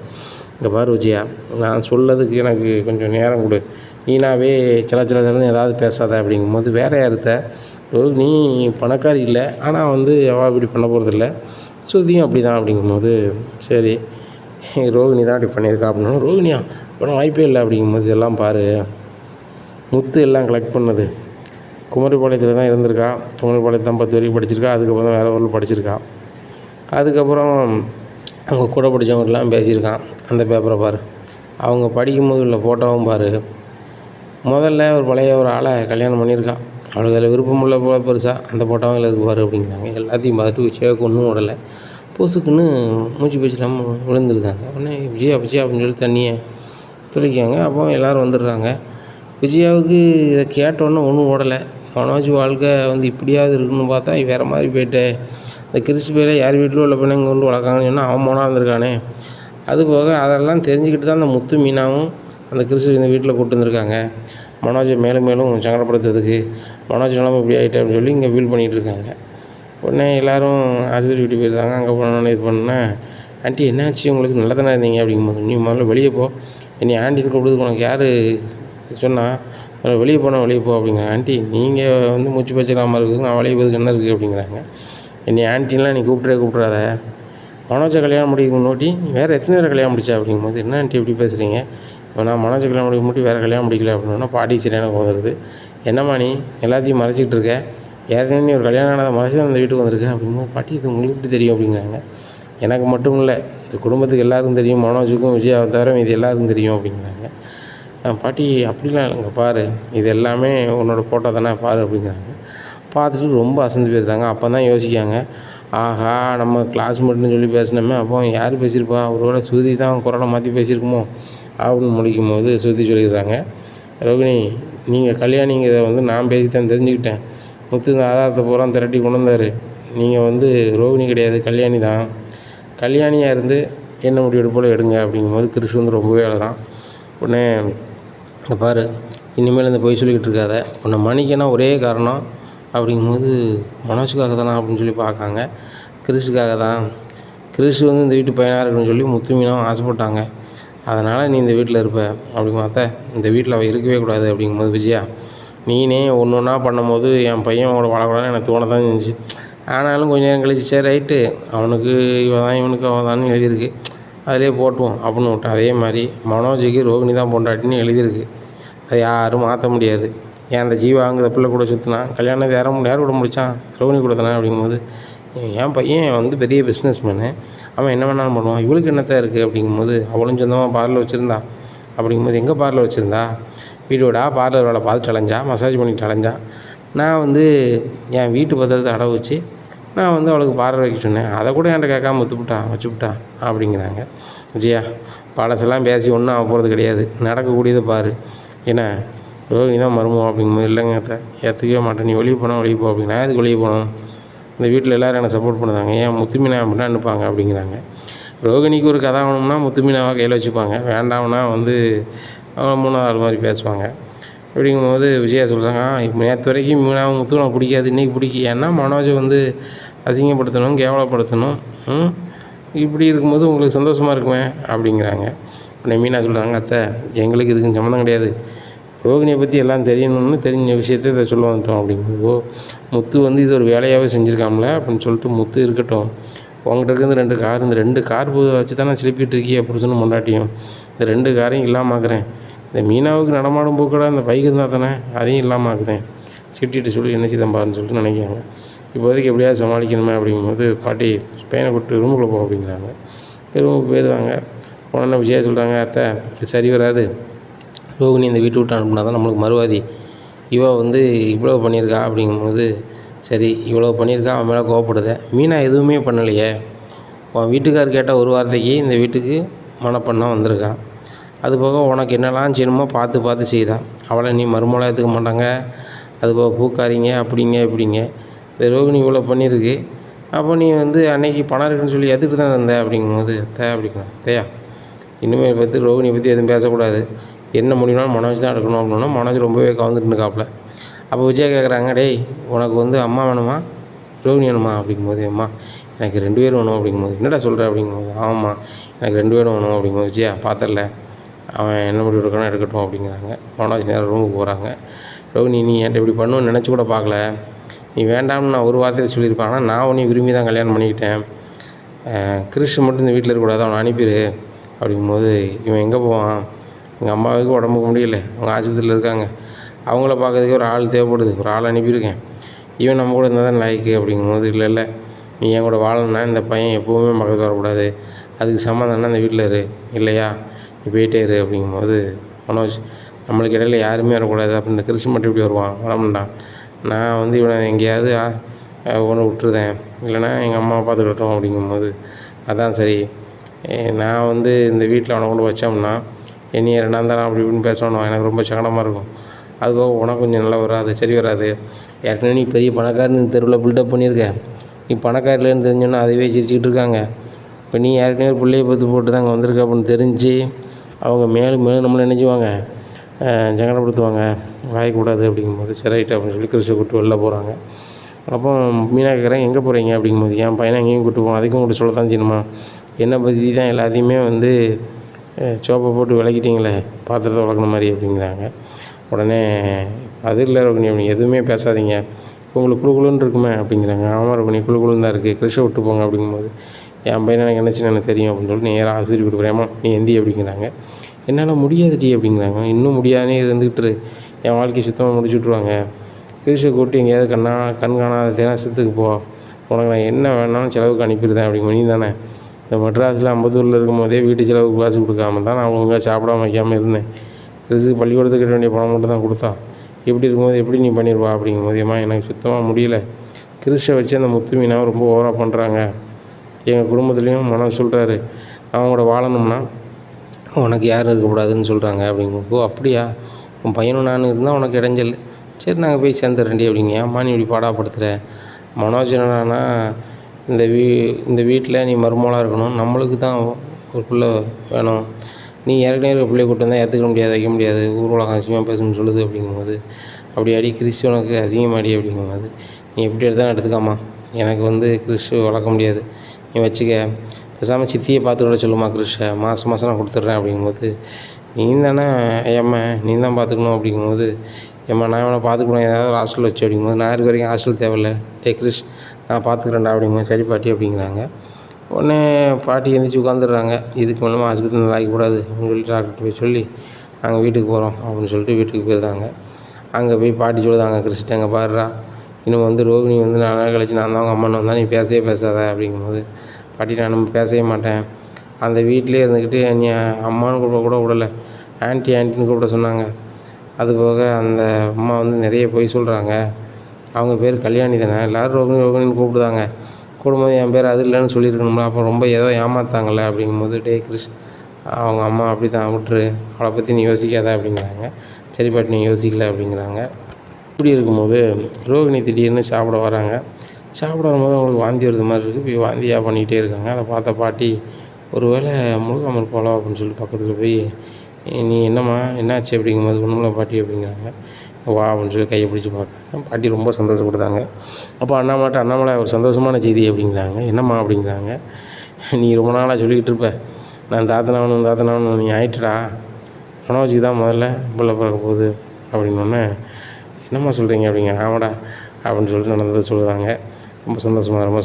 இங்கே பாரு விஜயா, நான் சொல்லதுக்கு எனக்கு கொஞ்சம் நேரம் கொடு, நீனாவே சிலன்னு ஏதாவது பேசாத அப்படிங்கும்போது, வேறு யாருத்த நீ பணக்காரி இல்லை, ஆனால் வந்து அவள் இப்படி பண்ண போகிறதில்ல, ஸ்ருதியும் அப்படி தான் அப்படிங்கும்போது, சரி ரோகிணி தான் அப்படி பண்ணியிருக்கா அப்படின்னா, ரோகிணியா இப்போ வாய்ப்பே இல்லை அப்படிங்கும்போது, இதெல்லாம் பாரு முத்து எல்லாம் கலெக்ட் பண்ணது. குமரிப்பாளையத்தில் தான் இருந்திருக்கா. குமரிப்பாளையத்தில் தான் 10 வரைக்கும் படிச்சிருக்கா. அதுக்கப்புறம் தான் வேறு ஊரில் படிச்சிருக்கா. அதுக்கப்புறம் அவங்க கூட படித்தவங்கலாம் பேசியிருக்கான். அந்த பேப்பரை பாரு, அவங்க படிக்கும்போது உள்ள ஃபோட்டோவும் பாரு. முதல்ல ஒரு பழைய ஒரு ஆளை கல்யாணம் பண்ணியிருக்கான். அவளுக்கு அதில் விருப்பமுள்ள போல பெருசாக அந்த ஃபோட்டோவும் இதில் இருக்கு பாரு அப்படிங்கிறாங்க. எல்லாத்தையும் பார்த்துட்டு விஜயாவுக்கு ஒன்றும் விடலை. பொசுக்குன்னு மூச்சு பேச்சிடாமல் விழுந்துருந்தாங்க. உடனே விஜயா அப்படின்னு சொல்லி தண்ணியை துளிக்காங்க. அப்போ எல்லோரும் வந்துடுறாங்க. விஜயாவுக்கு இதை கேட்டோன்னே ஒன்றும் ஓடலை. மனோஜ் வாழ்க்கை இப்படியாவது இருக்குன்னு பார்த்தா வேறு மாதிரி போயிட்டு இந்த கிறிஸ்து பேரை யார் வீட்டிலும் உள்ள பிள்ளைங்க கொண்டு வளர்க்காங்கன்னு சொன்னால் அவன் மோனாக இருந்திருக்கானே. அதுபோக அதெல்லாம் தெரிஞ்சுக்கிட்டு தான் அந்த முத்து மீனாவும் அந்த கிறிஸ்து இந்த வீட்டில் கூப்பிட்டு வந்திருக்காங்க. மனோஜை மேலும் மேலும் சங்கடப்படுத்துறதுக்கு மனோஜ் நிலமை இப்படி ஆகிட்டே அப்படின்னு சொல்லி இங்கே ஃபீல் பண்ணிகிட்டு இருக்காங்க. உடனே எல்லோரும் ஆஸ்பத்திரி வீட்டு போயிருந்தாங்க. அங்கே போனோன்னு இது பண்ணேன். ஆண்டி என்னாச்சு, உங்களுக்கு நல்லா தானே இருந்தீங்க அப்படிங்கும்போது, நீ முதல்ல வெளியே போ, என்னை ஆண்டின்னு கூப்பிடுறதுக்கு உனக்கு யார் சொன்னால் வெளியே போனால் வெளியே போ அப்படிங்கிறாங்க. ஆண்டி நீங்கள் மூச்சு பேச்சிடாமல் இருக்குது, நான் வெளியே போதுக்கு என்ன இருக்குது அப்படிங்கிறாங்க. என்னை ஆண்டின்லாம் நீ கூப்பிட்றாத, மனோஜை கல்யாணம் முடிக்க முன்னாடி வேறு எத்தனை பேரை கல்யாணம் முடிச்சா அப்படிங்கும்போது, என்ன ஆண்டி எப்படி பேசுகிறீங்க, இப்போ நான் மனோஜை கல்யாணம் முடிக்க முன்னாடி வேறு கல்யாணம் முடிக்கல அப்படின்னா பாட்டி சரியான வந்துடுது. என்னம்மா நீ எல்லாத்தையும் மறைச்சிக்கிட்டு இருக்க, ஏற்கனவே நீ ஒரு கல்யாணம் ஆனதை மறைச்சி தான் இந்த வீட்டுக்கு வந்திருக்க அப்படிங்கும்போது, பாட்டி இது உங்களுக்கு எப்படி தெரியும் அப்படிங்கிறாங்க. எனக்கு மட்டும் இல்லை, இந்த குடும்பத்துக்கு எல்லாருக்கும் தெரியும், மனோஜுக்கும் விஜயாவை தவிர இது எல்லாருக்கும் தெரியும் அப்படிங்கிறாங்க. பாட்டி அப்படிலாம் இல்லைங்க, பாரு இது எல்லாமே உன்னோட ஃபோட்டோ தானே பாரு அப்படிங்கிறாங்க. பார்த்துட்டு ரொம்ப அசந்து போயிருந்தாங்க. அப்போ தான் யோசிக்காங்க, ஆஹா நம்ம கிளாஸ்மேட்னு சொல்லி பேசினோமே, அப்போ யார் பேசியிருப்பா, ஒருவேளை ஸ்ருதி தான் குரலை மாற்றி பேசியிருக்குமோ அப்படின்னு முடிக்கும் போது ஸ்ருதி சொல்லிடுறாங்க, ரோகிணி நீங்கள் கல்யாணிங்கிறத நான் பேசி தான் தெரிஞ்சுக்கிட்டேன். முத்து இந்த ஆதாரத்தை பூரா திரட்டி கொண்டு வந்தார். நீங்கள் ரோகிணி கிடையாது, கல்யாணி தான். கல்யாணியாக இருந்து என்ன முடிவு போல் எடுங்க அப்படிங்கும்போது கிறிஷ் ரொம்பவே அழகான். உடனே பாரு இனிமேல் இந்த பொய் சொல்லிக்கிட்டு இருக்காத, உன்னை மன்னிக்கனா ஒரே காரணம் அப்படிங்கும்போது, மனோஜுக்காக தானா அப்படின்னு சொல்லி பார்க்காங்க. கிறிஸுக்காக தான். கிறிஸ் இந்த வீட்டு பையனாக இருக்குன்னு சொல்லி முத்து மீனாவும் ஆசைப்பட்டாங்க. அதனால் நீ இந்த வீட்டில் இருப்ப அப்படிங்க. அத்தை இந்த வீட்டில் அவள் இருக்கவே கூடாது அப்படிங்கும்போது, விஜயா நீனே ஒன்று ஒன்றா பண்ணும்போது என் பையன் அவங்களோட வாழக்கூடாதுன்னு எனக்கு தோண தான் இருந்துச்சு. ஆனாலும் கொஞ்சம் நேரம் கழிச்சு சரி ரைட்டு, அவனுக்கு இவன் தான் இவனுக்கு அவன் தான் எழுதியிருக்கு, அதிலே போட்டுவோம் அப்படின்னு விட்டேன். அதே மாதிரி மனோஜுக்கு ரோகிணி தான் பொண்டாட்டின்னு எழுதியிருக்கு, அதை யாரும் மாற்ற முடியாது. ஏன் அந்த ஜீவா அங்கே பிள்ளை கூட சுற்றினா கல்யாணம் யார் கூட முடித்தான், ரோகிணி கூட தானே அப்படிங்கும்போது, என் பையன் பெரிய பிஸ்னஸ் மேனு, அவன் என்ன வேணாலும் பண்ணுவான், இவளுக்கு என்னத்தான் இருக்குது அப்படிங்கும்போது, அவளும் சொந்தமாக பார்லர் வச்சுருந்தா அப்படிங்கும்போது, எங்கே பார்லர் வச்சுருந்தா, வீடோடா பார்லர் வேலை பார்த்துட்டு அலைஞ்சா, மசாஜ் பண்ணிட்டு அலைஞ்சா. நான் என் வீட்டு பத்திரத்தை அடவு வச்சு நான் அவளுக்கு பார்லர் வைக்க சொன்னேன், அதை கூட என்கிட்ட கேட்காம வச்சுவிட்டா அப்படிங்கிறாங்க. விஜயா பழசெல்லாம் பேசி ஒன்றும் ஆக போகிறது கிடையாது, நடக்கக்கூடியதை பாரு. ஏன்னா ரோகிணி தான் மருமம் அப்படிங்கும்போது, இல்லைங்க ஏற்றுக்கவே மாட்டேன், நீ வெளியே போனால் வெளியே போ அப்படிங்க. நான் எதுக்கு வெளியே போகணும், இந்த வீட்டில் எல்லோரும் என்னை சப்போர்ட் பண்ணுறாங்க, ஏன் முத்துமீனா அப்படின்னா அனுப்பாங்க அப்படிங்கிறாங்க. ரோகிணிக்கு ஒரு கதை வேணும்னா முத்துமீனாவை கையில் வச்சுப்பாங்க, வேண்டாம்னா அவங்க 3வது ஆள் மாதிரி பேசுவாங்க. அப்படிங்கும்போது விஜயா சொல்கிறாங்க, இப்போ நேற்று வரைக்கும் மீனாவும் முத்து எனக்கு பிடிக்காது, இன்றைக்கி பிடிக்கும், ஏன்னா மனோஜை அசிங்கப்படுத்தணும், கேவலப்படுத்தணும், இப்படி இருக்கும்போது உங்களுக்கு சந்தோஷமாக இருக்குமே அப்படிங்கிறாங்க. உடனே மீனா சொல்கிறாங்க, அத்தை எங்களுக்கு இதுக்கு சம்மந்தம் கிடையாது, ரோகிணியை பற்றி எல்லாம் தெரியணும்னு தெரிஞ்ச விஷயத்தை இதை சொல்ல வந்துட்டோம் அப்படிங்கும்போது, முத்து இது ஒரு வேலையாகவே செஞ்சுருக்காமல அப்படின்னு சொல்லிட்டு, முத்து இருக்கட்டும், உங்கள்கிட்ட இருக்கிறது 2 கார், இந்த 2 கார் வச்சு தானே சிலிப்பிட்டு இருக்கிய புருஷனும் பொண்டாட்டியும், இந்த 2 காரையும் இல்லாமாக்குறேன், இந்த மீனாவுக்கு நடமாடும் போக்கூட அந்த பைக் இருந்தால் தானே அதையும் இல்லாமாக்குறேன், சிட்டிட்டு சொல்லி என்ன செய்தான் பாருன்னு சொல்லிட்டு நினைக்கிறாங்க. இப்போதைக்கு எப்படியாவது சமாளிக்கணுமே அப்படிங்கும்போது, பாட்டி பையனை கூப்பிட்டு ரூமுக்குள்ளே போ அப்படிங்கிறாங்க. ரூமுக்கு போயிருந்தாங்க. உடனே விஜயா சொல்கிறாங்க, அத்தை இது சரி வராது, ரோகிணி இந்த வீட்டு விட்டு அனுப்புனா தான் நம்மளுக்கு மறுவாதி, இவள் இவ்வளோ பண்ணியிருக்கா அப்படிங்கும்போது, சரி இவ்வளோ பண்ணியிருக்கா, அவன் மேலே கோவப்படுத, மீனா எதுவுமே பண்ணலையே, உன் வீட்டுக்கார் கேட்ட ஒரு வார்த்தைக்கு இந்த வீட்டுக்கு மனப்பண்ணாக வந்திருக்கா, அதுபோக உனக்கு என்னெல்லாம் செய்யணுமோ பார்த்து செய்தான், அவளை நீ மறுமொழியாக எடுத்துக்க மாட்டாங்க, அதுபோக பூக்காரிங்க அப்படிங்க இப்படிங்க, இந்த ரோகிணி இவ்வளோ பண்ணியிருக்கு, அப்போ நீ அன்னைக்கு பணம் இருக்குன்னு சொல்லி எதுக்கு தான் இருந்த அப்படிங்கும்போது, அப்படிங்கிறான். அத்தையா இனிமேல் ரோகிணியை பற்றி எதுவும் பேசக்கூடாது, என்ன முடியும்னாலும் மனோஜ் தான் எடுக்கணும் அப்படின்னா, மனோஜ் ரொம்பவே கவர்ந்துட்டு இருக்காப்புல. அப்போ விஜயா கேட்குறாங்க, டேய் உனக்கு அம்மா வேணுமா ரோகிணி வேணுமா அப்படிங்கும்போது, அம்மா எனக்கு 2 பேரும் வேணும் அப்படிங்கும்போது, என்னடா சொல்கிற அப்படிங்கும்போது, ஆமாம்மா எனக்கு 2 பேரும் வேணும் அப்படிங்கும்போது, விஜயா பார்த்தரல அவன் என்ன முடிவு எடுக்கணும் எடுக்கட்டும் அப்படிங்கிறாங்க. மனோஜ் நேரம் ரூமுக்கு போகிறாங்க. ரோகிணி நீ என்கிட்ட இப்படி பண்ணுன்னு நினச்சி கூட பார்க்கல, நீ வேண்டாம்னு நான் ஒரு வார்த்தையில் சொல்லியிருப்பேன், ஆனால் நான் உன்னை விரும்பி தான் கல்யாணம் பண்ணிக்கிட்டேன், கிறிஷ் மட்டும் இந்த வீட்டில் இருக்கக்கூடாது, அவனை அனுப்பிடு அப்படிங்கும்போது, இவன் எங்கே போவான், எங்கள் அம்மாவுக்கு உடம்புக்கு முடியல, அவங்க ஆஸ்பத்திரியில் இருக்காங்க, அவங்கள பார்க்கறதுக்கே ஒரு ஆள் தேவைப்படுது, ஒரு ஆள் அனுப்பியிருக்கேன். இவன் நம்ம கூட இருந்தால் தான் லாய்க்கு அப்படிங்கும்போது, இல்லை நீ என் கூட வாழணும்னா இந்த பையன் எப்போவுமே பக்கத்தில் வரக்கூடாது, அதுக்கு சம்மதம்னா இந்த வீட்டில் இரு, இல்லையா நீ போயிட்டே இரு அப்படிங்கும்போது, மனோஜ் நம்மளுக்கு இடையில யாருமே வரக்கூடாது. அப்போ இந்த கிறிஸ் மட்டும் இப்படி வருவான், வரமாட்டான். நான் வந்து இவனை எங்கேயாவது கொண்டு விட்டுருதேன், இல்லைன்னா எங்கள் அம்மாவை பார்த்துக்கிட்டோம் அப்படிங்கும்போது, அதான் சரி. நான் வந்து இந்த வீட்டில் அவனை கொண்டு வச்சோம்னா என்னைய 2ஆம் தரம் அப்படி இப்படின்னு பேசணும், எனக்கு ரொம்ப சங்கடமாக இருக்கும். அதுபோக உனக்கு கொஞ்சம் நல்லா வராது, சரி வராது. ஏற்கனவே நீ பெரிய பணக்காரன்னு தெருவில் பில்டப் பண்ணியிருக்க, நீ பணக்காரிலேன்னு தெரிஞ்சோன்னா அதுவே சிரிச்சுக்கிட்டு இருக்காங்க. இப்போ நீ ஏற்கனவே பிள்ளைய பற்றி போட்டு தான் அங்கே வந்திருக்க அப்படின்னு தெரிஞ்சு அவங்க மேலும் நம்மளை நினைச்சுவாங்க, சங்கடப்படுத்துவாங்க, வாயக்கூடாது அப்படிங்கும்போது, சரி ரைட்டு அப்படின்னு சொல்லி கிறிஸ்டை கூப்பிட்டு வெளில போகிறாங்க. அப்போ மீனா கேட்குறேன், எங்கே போகிறீங்க அப்படிங்கும்போது, என் பையனை எங்கேயும் கூப்பிட்டு போவோம், அதுக்கும் உங்கள்கிட்ட சொல்ல தான் செய்யணுமா, என்னை பற்றி தான் எல்லாத்தையுமே வந்து சோப்பை போட்டு விளக்கிட்டீங்களே பாத்திரத்தை விளக்குன மாதிரி அப்படிங்கிறாங்க. உடனே அது இல்லை ரோகிணி, அப்படி எதுவுமே பேசாதீங்க, உங்களுக்கு குழுக்குழுன்னு இருக்குமே அப்படிங்கிறாங்க. ஆமாம் ரோகிணி குழுக்குழுன்னு தான் இருக்குது, கிறிஸ்டை விட்டு போங்க அப்படிங்கும்போது, என் பையனை எனக்கு என்னச்சுன்னு எனக்கு தெரியும் அப்படின்னு சொல்லிட்டு நேராக ஆஸ்பத்திரி கொடுக்குறேம்மா நீ எந்தி அப்படிங்கிறாங்க. என்னால் முடியாதுடி அப்படிங்கிறாங்க. இன்னும் முடியாதே இருந்துக்கிட்டு என் வாழ்க்கையை சுத்தமாக முடிச்சு விட்ருவாங்க, கிறிஸ்டை கூப்பிட்டு எங்கேயாவது கண் காணாத தேசத்துக்கு போ, உனக்கு நான் என்ன வேணாலும் செலவுக்கு அனுப்பிடுதேன் அப்படிங்க. நீ தானே இந்த மெட்ராஸில் அம்பத்தூரில் இருக்கும்போதே வீட்டு செலவுக்கு காசு கொடுக்காம தான் நான் ஒழுங்காக சாப்பிடாம வைக்காமல் இருந்தேன். கிறிஸ்துக்கு பள்ளிக்கூடத்துக்கு கட்ட வேண்டிய பணம் மட்டும் தான் கொடுத்தா, இப்படி இருக்கும்போது எப்படி நீ பண்ணிடுவா அப்படிங்கும்போது, ஏம்மா எனக்கு சுத்தமாக முடியல, கிறிஸ்டை வச்சு அந்த முத்து மீனாவை ரொம்ப ஓவராக பண்ணுறாங்க, எங்கள் குடும்பத்துலேயும் மனம் சொல்கிறாரு, அவன் கூட வாழணும்னா உனக்கு யாரும் இருக்கக்கூடாதுன்னு சொல்கிறாங்க அப்படிங்கும்போது, ஓ அப்படியா, உன் பையனும் நானும் இருந்தால் உனக்கு இடைஞ்சல், சரி நாங்கள் போய் சேர்ந்துடுறேன்டி அப்படிங்க. ஏம்மா நீ இப்படி பாடாப்படுத்துகிற, மனோஜ் என்னடானா இந்த வீட்டில் நீ மருமகளாக இருக்கணும், நம்மளுக்கு தான் ஒரு பிள்ளை வேணும், நீ ஏற்கனவே இருக்க பிள்ளைய கூட்டு வந்தால் ஏற்றுக்க முடியாது, வைக்க முடியாது, ஊர் உலகம் அசிங்கமாக பேசணும்னு சொல்லுது அப்படிங்கும்போது, அப்படி அடி கிறிஸ்து உனக்கு அசிங்கமாடி அப்படிங்கும்போது, நீ எப்படி எடுத்தாலும் எடுத்துக்காமா, எனக்கு வந்து கிறிஸ்து வளர்க்க முடியாது, நீ வச்சுக்க, பேசாமல் சித்தியை பார்த்துக்கிட சொல்லுமா கிறிஸ்டை, மாதம் நான் கொடுத்துட்றேன் அப்படிங்கும்போது, நீ தானே ஏம்மா நீ தான் பார்த்துக்கணும் அப்படிங்கும்போது, ஏம்மா நான் இவனை பார்த்துக்கணும் ஏதாவது ஹாஸ்டல் வச்சு அப்படிங்கும்போது, நான் இருக்க வரைக்கும் ஹாஸ்டல் தேவையில்லை, கிறிஸ் நான் பார்த்துக்கிறேன்டா அப்படிங்கும்போது, சரி பாட்டி அப்படிங்கிறாங்க. உடனே பாட்டி எழுந்திரிச்சி உட்காந்துடுறாங்க. இதுக்கு மேலே ஆஸ்பத்திரி ஆகிக்கூடாது அப்படின்னு சொல்லி டாக்டர்கிட்ட போய் சொல்லி நாங்கள் வீட்டுக்கு போகிறோம் அப்படின்னு சொல்லிட்டு வீட்டுக்கு போயிருந்தாங்க. அங்கே போய் பாட்டி சொல்லுதாங்க, கிறிஸ்ட்டு எங்கே பாடுறா, இன்னும் வந்து ரோகிணி வந்து 4 நாள் கழிச்சு நான் தான் அவங்க அம்மன் வந்தால் நீ பேசவே பேசாத அப்படிங்கும்போது, பாட்டி நான் பேசவே மாட்டேன், அந்த வீட்டிலே இருந்துக்கிட்டு என்னை அம்மான்னு கூட விடலை, ஆன்ட்டின்னு கூப்பிட சொன்னாங்க. அதுபோக அந்த அம்மா வந்து நிறைய பொய் சொல்கிறாங்க, அவங்க பேர் கல்யாணி தானே, எல்லோரும் ரோகிணின்னு கூப்பிடுதாங்க, கூடும்போது என் பேர் அது இல்லைன்னு சொல்லியிருக்கணும்ல, அப்போ ரொம்ப ஏதோ ஏமாத்தாங்கல்ல அப்படிங்கும்போது, கிறிஸ் அவங்க அம்மா அப்படி தான் விட்டுரு, அவளை பற்றி நீ யோசிக்காத அப்படிங்கிறாங்க. சரி பாட்டி நீ யோசிக்கல அப்படிங்கிறாங்க. இப்படி இருக்கும்போது ரோகிணி திடீர்னு சாப்பிட வராங்க. சாப்பிட வரும்போது அவங்களுக்கு வாந்தி வருது மாதிரி இருக்குது, போய் வாந்தியாக பண்ணிக்கிட்டே இருக்காங்க. அதை பார்த்த பாட்டி, ஒரு வேளை முழுகாமல் இருப்பாளோ அப்படின்னு சொல்லிட்டு பக்கத்தில் போய், நீ என்னம்மா என்னாச்சு அப்படிங்கும்போது, ஒன்றுமில்ல பாட்டி அப்படிங்கிறாங்க. வா அப்படின்னு சொல்லி கையை பிடிச்சி பார்க்குறாங்க. பாட்டி ரொம்ப சந்தோஷப்படுத்தாங்க. அப்போ அண்ணாமலை ஒரு சந்தோஷமான செய்தி அப்படிங்கிறாங்க. என்னம்மா அப்படிங்கிறாங்க. நீ ரொம்ப நாளாக சொல்லிக்கிட்டு இருப்ப, நான் தாத்தனாவணும் நீ ஆயிட்டடா, மனோஜுக்கு தான் முதல்ல பிள்ளை பிறக்க போகுது அப்படின்னோடனே, என்னம்மா சொல்கிறீங்க அப்படிங்க. ஆமாடா அப்படின்னு சொல்லிட்டு நடந்ததை சொல்லுதாங்க. ரொம்ப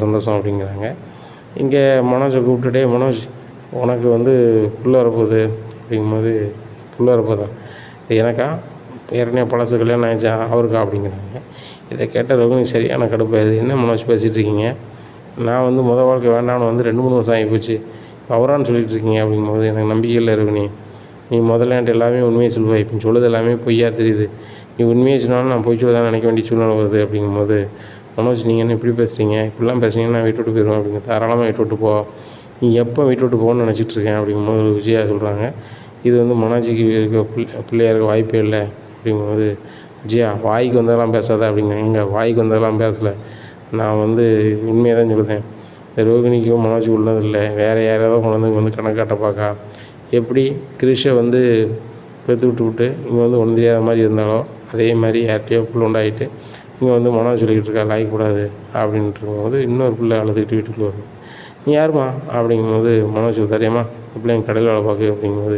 சந்தோஷம் அப்படிங்கிறாங்க. இங்கே மனோஜை கூப்பிட்டுட்டே, மனோஜ் உனக்கு வந்து புள்ள வரப்போகுது அப்படிங்கும்போது, புள்ள வரப்போதா, இது எனக்கா, ஏற்கனவே பழசு கல்யாணம் ஆயிடுச்சா அவருக்கா அப்படிங்கிறாங்க. இதை கேட்ட ரோகிணி சரியான கடுப்பாகுது, என்ன மனோஜ் பேசிகிட்டு இருக்கீங்க, நான் வந்து வாழ்க்கை வேண்டாம்னு வந்து 2-3 வருஷம் ஆகி போச்சு, அவரான்னு சொல்லிகிட்டு இருக்கீங்க அப்படிங்கும்போது, எனக்கு நம்பிக்கை இல்லை ரோகிணி, நீ முதல்ல என்கிட்ட எல்லாமே உண்மையை சொல்லுவா, இப்போ சொல்லுறது எல்லாமே பொய்யா தெரியுது, நீ உண்மையை சொன்னாலும் நான் பொய் சொல்லதான் நினைக்க வேண்டிய சூழ்நிலை வருது அப்படிங்கும்போது, மனோஜ் நீங்கள் என்ன இப்படி பேசுகிறீங்க, இப்படிலாம் பேசுனீங்கன்னா நான் வீட்டு விட்டு போயிடுவேன் அப்படிங்க. தாராளமாக வீட்டு விட்டு போ, நீ எப்போ வீட்டு விட்டு போகணுன்னு நினச்சிட்டு இருக்கேன் அப்படிங்கும்போது விஜயா சொல்கிறாங்க. இது வந்து மனோஜுக்கு இருக்க பிள்ளையாக இருக்க வாய்ப்பே இல்லை அப்படிங்கும்போது, விஜயா வாய்க்கு வந்ததெல்லாம் பேசாத அப்படிங்க. எங்கள் வாய்க்கு வந்ததெல்லாம் பேசலை, நான் வந்து உண்மையை தான் சொல்லுதேன், இந்த ரோகிணிக்கும் மனோஜுக்கு உள்ளது இல்லை, வேறு யாராவது கொண்டு வந்து கணக்காட்ட பார்க்கா, எப்படி கிறிஷை வந்து பெற்று விட்டு இங்கே வந்து ஒன்றும் தெரியாத மாதிரி இருந்தாலோ அதே மாதிரி யார்கிட்டையோ புள்ள உண்டாகிட்டு இங்கே வந்து மனோஜ் சொல்லிக்கிட்டு இருக்கா லாய்க்கூடாது அப்படின்ட்டு இருக்கும்போது, இன்னொரு பிள்ளை அழுதுகிட்டு வீட்டுக்குள்ளே வரும். நீ யாருமா அப்படிங்கும்போது, மனோஜ் தெரியாமா இந்த பிள்ளை எங்கள் கடையில் வேலை பார்க்கு அப்படிங்கும்போது,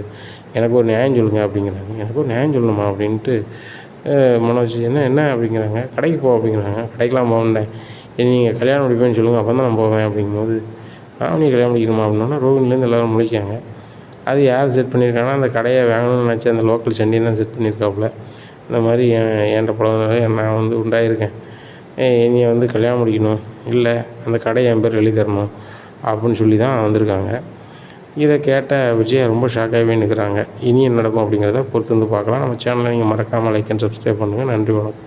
எனக்கு ஒரு நியாயம் சொல்லுங்கள் அப்படிங்கிறாங்க. எனக்கு ஒரு நியாயம் சொல்லணுமா அப்படின்ட்டு மனோஜ் என்ன அப்படிங்கிறாங்க. கடைக்கு போ அப்படிங்கிறாங்க. கடைக்கெலாம் போகணுன்னேன், நீங்கள் கல்யாணம் முடிப்பேன்னு சொல்லுங்கள், அப்போ தான் நான் போவேன் அப்படிங்கும்போது, நீ கல்யாணம் முடிக்கணுமா அப்படின்னா ரோகிணிலேருந்து எல்லோரும் முழிக்காங்க. அது யார் செட் பண்ணியிருக்காங்கன்னா, அந்த கடையை வாங்கணும்னு நினச்சி அந்த லோக்கல் சண்டியன் தான் செட் பண்ணியிருக்காப்புல. இந்த மாதிரி என்கிட்ட பழகுனதால நான் வந்து உண்டாயிருக்கேன், என்னைய வந்து கல்யாணம் முடிக்கணும், இல்லை அந்த கடையை என் பேர் எழுதி தரணும் அப்படின்னு சொல்லி தான் வந்திருக்காங்க. இதை கேட்ட விஜயா ரொம்ப ஷாக்காகவே நிற்கிறாங்க. இனி என்ன நடக்கும் அப்படிங்கிறத பொறுத்து வந்து பார்க்கலாம். நம்ம சேனலை நீங்கள் மறக்காமல் லைக் அண்ட் சப்ஸ்கிரைப் பண்ணுங்கள். நன்றி, வணக்கம்.